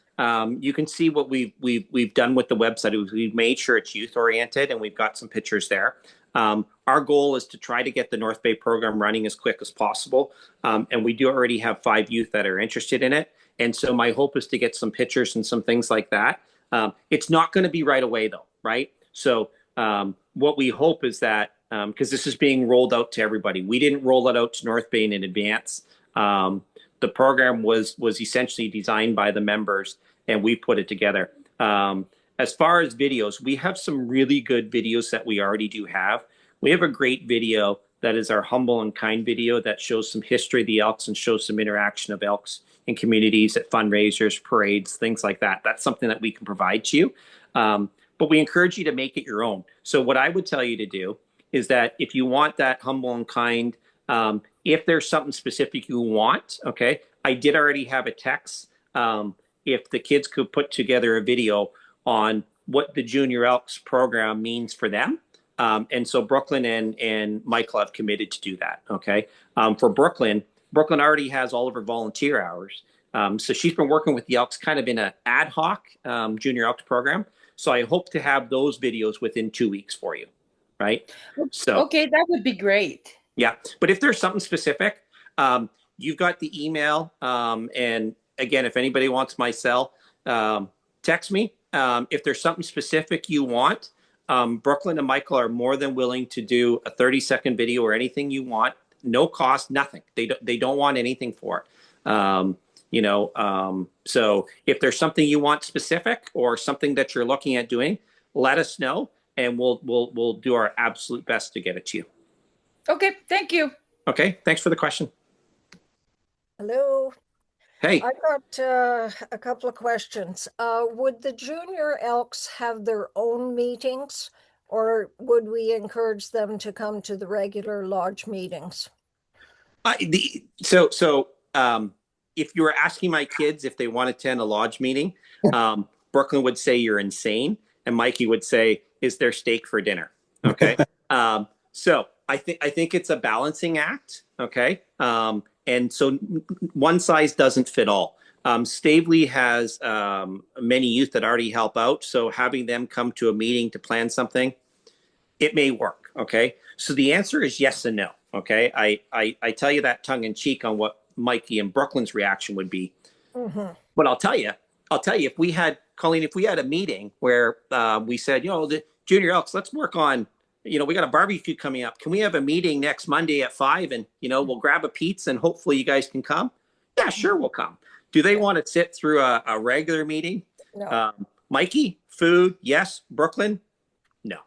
you can see what we've done with the website. We've made sure it's youth oriented, and we've got some pictures there. Our goal is to try to get the North Bay program running as quick as possible, and we do already have 5 youth that are interested in it. And so my hope is to get some pictures and some things like that. It's not going to be right away though, right? So what we hope is that because this is being rolled out to everybody, we didn't roll it out to North Bay in advance. The program was essentially designed by the members, and we put it together. As far as videos, we have some really good videos that we already do have. We have a great video that is our Humble and Kind video that shows some history of the Elks and shows some interaction of Elks in communities at fundraisers, parades, things like that. That's something that we can provide to you. But we encourage you to make it your own. So what I would tell you to do is that if you want that Humble and Kind, if there's something specific you want, okay, I did already have a text. If the kids could put together a video on what the Junior Elks program means for them. And so Brooklyn and Michael have committed to do that, okay? For Brooklyn already has all of her volunteer hours. So she's been working with the Elks kind of in an ad hoc Junior Elks program. So I hope to have those videos within 2 weeks for you, right? So okay, that would be great. Yeah, but if there's something specific, you've got the email. And again, if anybody wants my cell, text me. If there's something specific you want, Brooklyn and Michael are more than willing to do a 30-second video or anything you want. No cost, nothing. They don't want anything for it. So if there's something you want specific or something that you're looking at doing, let us know, and we'll do our absolute best to get it to you. Okay, thank you. Okay, thanks for the question. Hello. Hey. I got a couple of questions. Would the junior Elks have their own meetings, or would we encourage them to come to the regular lodge meetings? If you were asking my kids if they want to attend a lodge meeting, Brooklyn would say you're insane, and Mikey would say, "Is there steak for dinner?" Okay. So I think it's a balancing act. Okay. And so one size doesn't fit all. Stavely has many youth that already help out, so having them come to a meeting to plan something, it may work. Okay. So the answer is yes and no. Okay. I tell you that tongue in cheek on what Mikey and Brooklyn's reaction would be. Mm-hmm. But I'll tell you, if we had, Colleen, if we had a meeting where we said, the junior Elks, let's work on, we got a barbecue coming up. Can we have a meeting next Monday at 5 and, we'll grab a pizza and hopefully you guys can come? Yeah, sure, we'll come. Do they want to sit through a regular meeting? No. Mikey, food, yes. Brooklyn, no.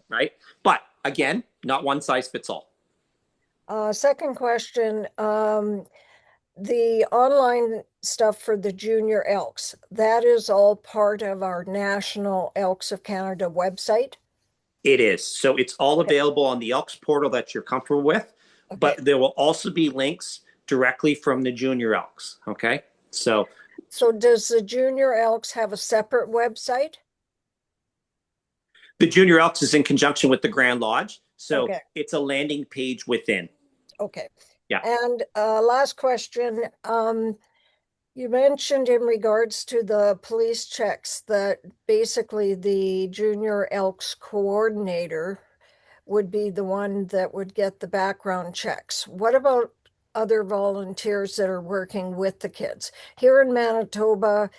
Right? But again, not one size fits all. Second question, the online stuff for the junior Elks, that is all part of our National Elks of Canada website? It is. So it's all available on the Elks portal that you're comfortable with, but there will also be links directly from the junior Elks. Okay. So does the junior Elks have a separate website? The junior Elks is in conjunction with the Grand Lodge. So it's a landing page within. Okay. Yeah. And last question. You mentioned in regards to the police checks that basically the junior Elks coordinator would be the one that would get the background checks. What about other volunteers that are working with the kids? Here in Manitoba,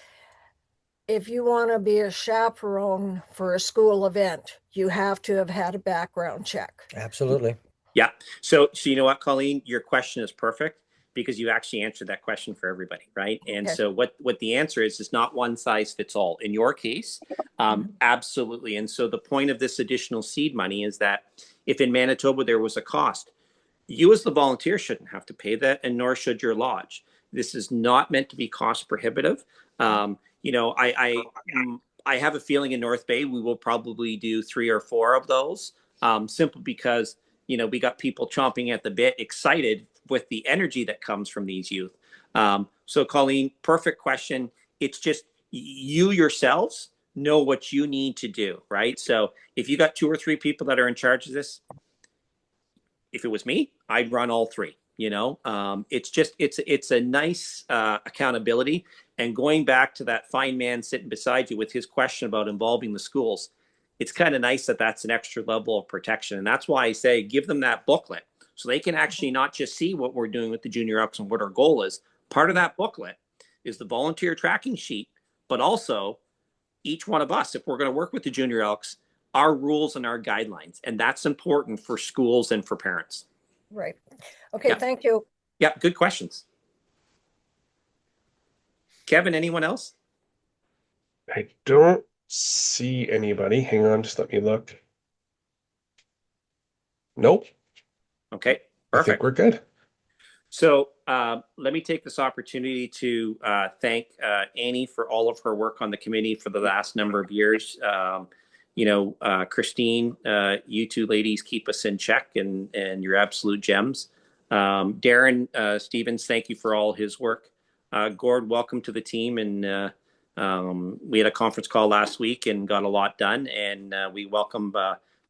if you want to be a chaperone for a school event, you have to have had a background check. Absolutely. Yeah. So you know what, Colleen, your question is perfect because you actually answered that question for everybody, right? And so what the answer is not one size fits all. In your case, absolutely. And so the point of this additional seed money is that if in Manitoba there was a cost, you as the volunteer shouldn't have to pay that, and nor should your lodge. This is not meant to be cost prohibitive. I have a feeling in North Bay we will probably do 3 or 4 of those, simply because we got people chomping at the bit, excited with the energy that comes from these youth. So Colleen, perfect question. It's just you yourselves know what you need to do, right? So if you got 2 or 3 people that are in charge of this, if it was me, I'd run all 3. It's a nice accountability. And going back to that fine man sitting beside you with his question about involving the schools, it's kind of nice that that's an extra level of protection. And that's why I say give them that booklet so they can actually not just see what we're doing with the junior Elks and what our goal is. Part of that booklet is the volunteer tracking sheet, but also each one of us, if we're going to work with the junior Elks, our rules and our guidelines. And that's important for schools and for parents. Right. Okay. Thank you. Yeah. Good questions. Kevin, anyone else? I don't see anybody. Hang on, just let me look. Nope. Okay, perfect. I think we're good. So let me take this opportunity to thank Annie for all of her work on the committee for the last number of years. Christine, you 2 ladies keep us in check, and you're absolute gems. Darren Stevens, thank you for all his work. Gord, welcome to the team. And we had a conference call last week and got a lot done. And we welcome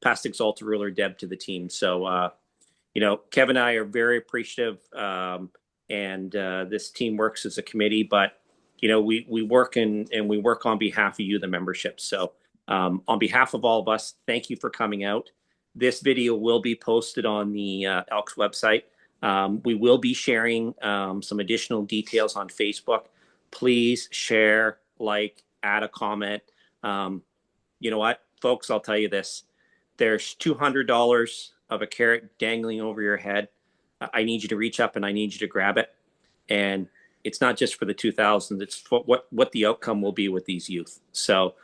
past Exalta ruler Deb to the team. So, Kevin and I are very appreciative. And this team works as a committee, but, we work and we work on behalf of you, the membership. So on behalf of all of us, thank you for coming out. This video will be posted on the Elks website. We will be sharing some additional details on Facebook. Please share, like, add a comment. You know what, folks, I'll tell you this. There's $200 of a carrot dangling over your head. I need you to reach up and I need you to grab it. And it's not just for the 2000s, it's for what the outcome will be with these youth. So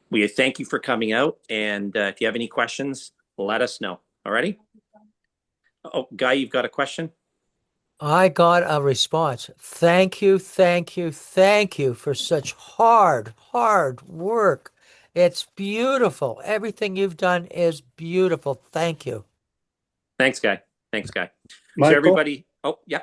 we thank you for coming out. And if you have any questions, let us know. All righty. Oh, Guy, you've got a question? I got a response. Thank you, thank you, thank you for such hard work. It's beautiful. Everything you've done is beautiful. Thank you. Thanks, Guy. Thanks, Guy. So Michael, everybody, oh, yeah.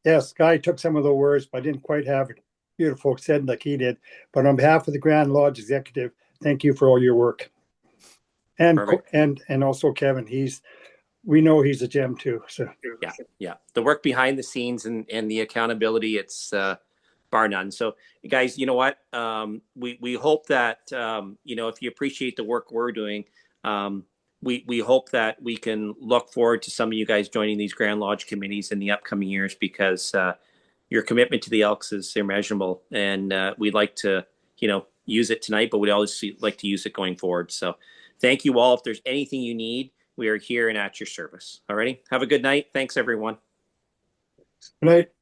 yes, Guy took some of the words, but I didn't quite have it beautiful said like he did. But on behalf of the Grand Lodge Executive, thank you for all your work. And Perfect. and also Kevin, we know he's a gem too. So Yeah. The work behind the scenes and the accountability, it's bar none. So guys, you know what? We hope that if you appreciate the work we're doing, we hope that we can look forward to some of you guys joining these Grand Lodge committees in the upcoming years, because your commitment to the Elks is immeasurable, and we'd like to use it tonight, but we'd always like to use it going forward. So thank you all. If there's anything you need, we are here and at your service. All righty. Have a good night. Thanks, everyone. good night.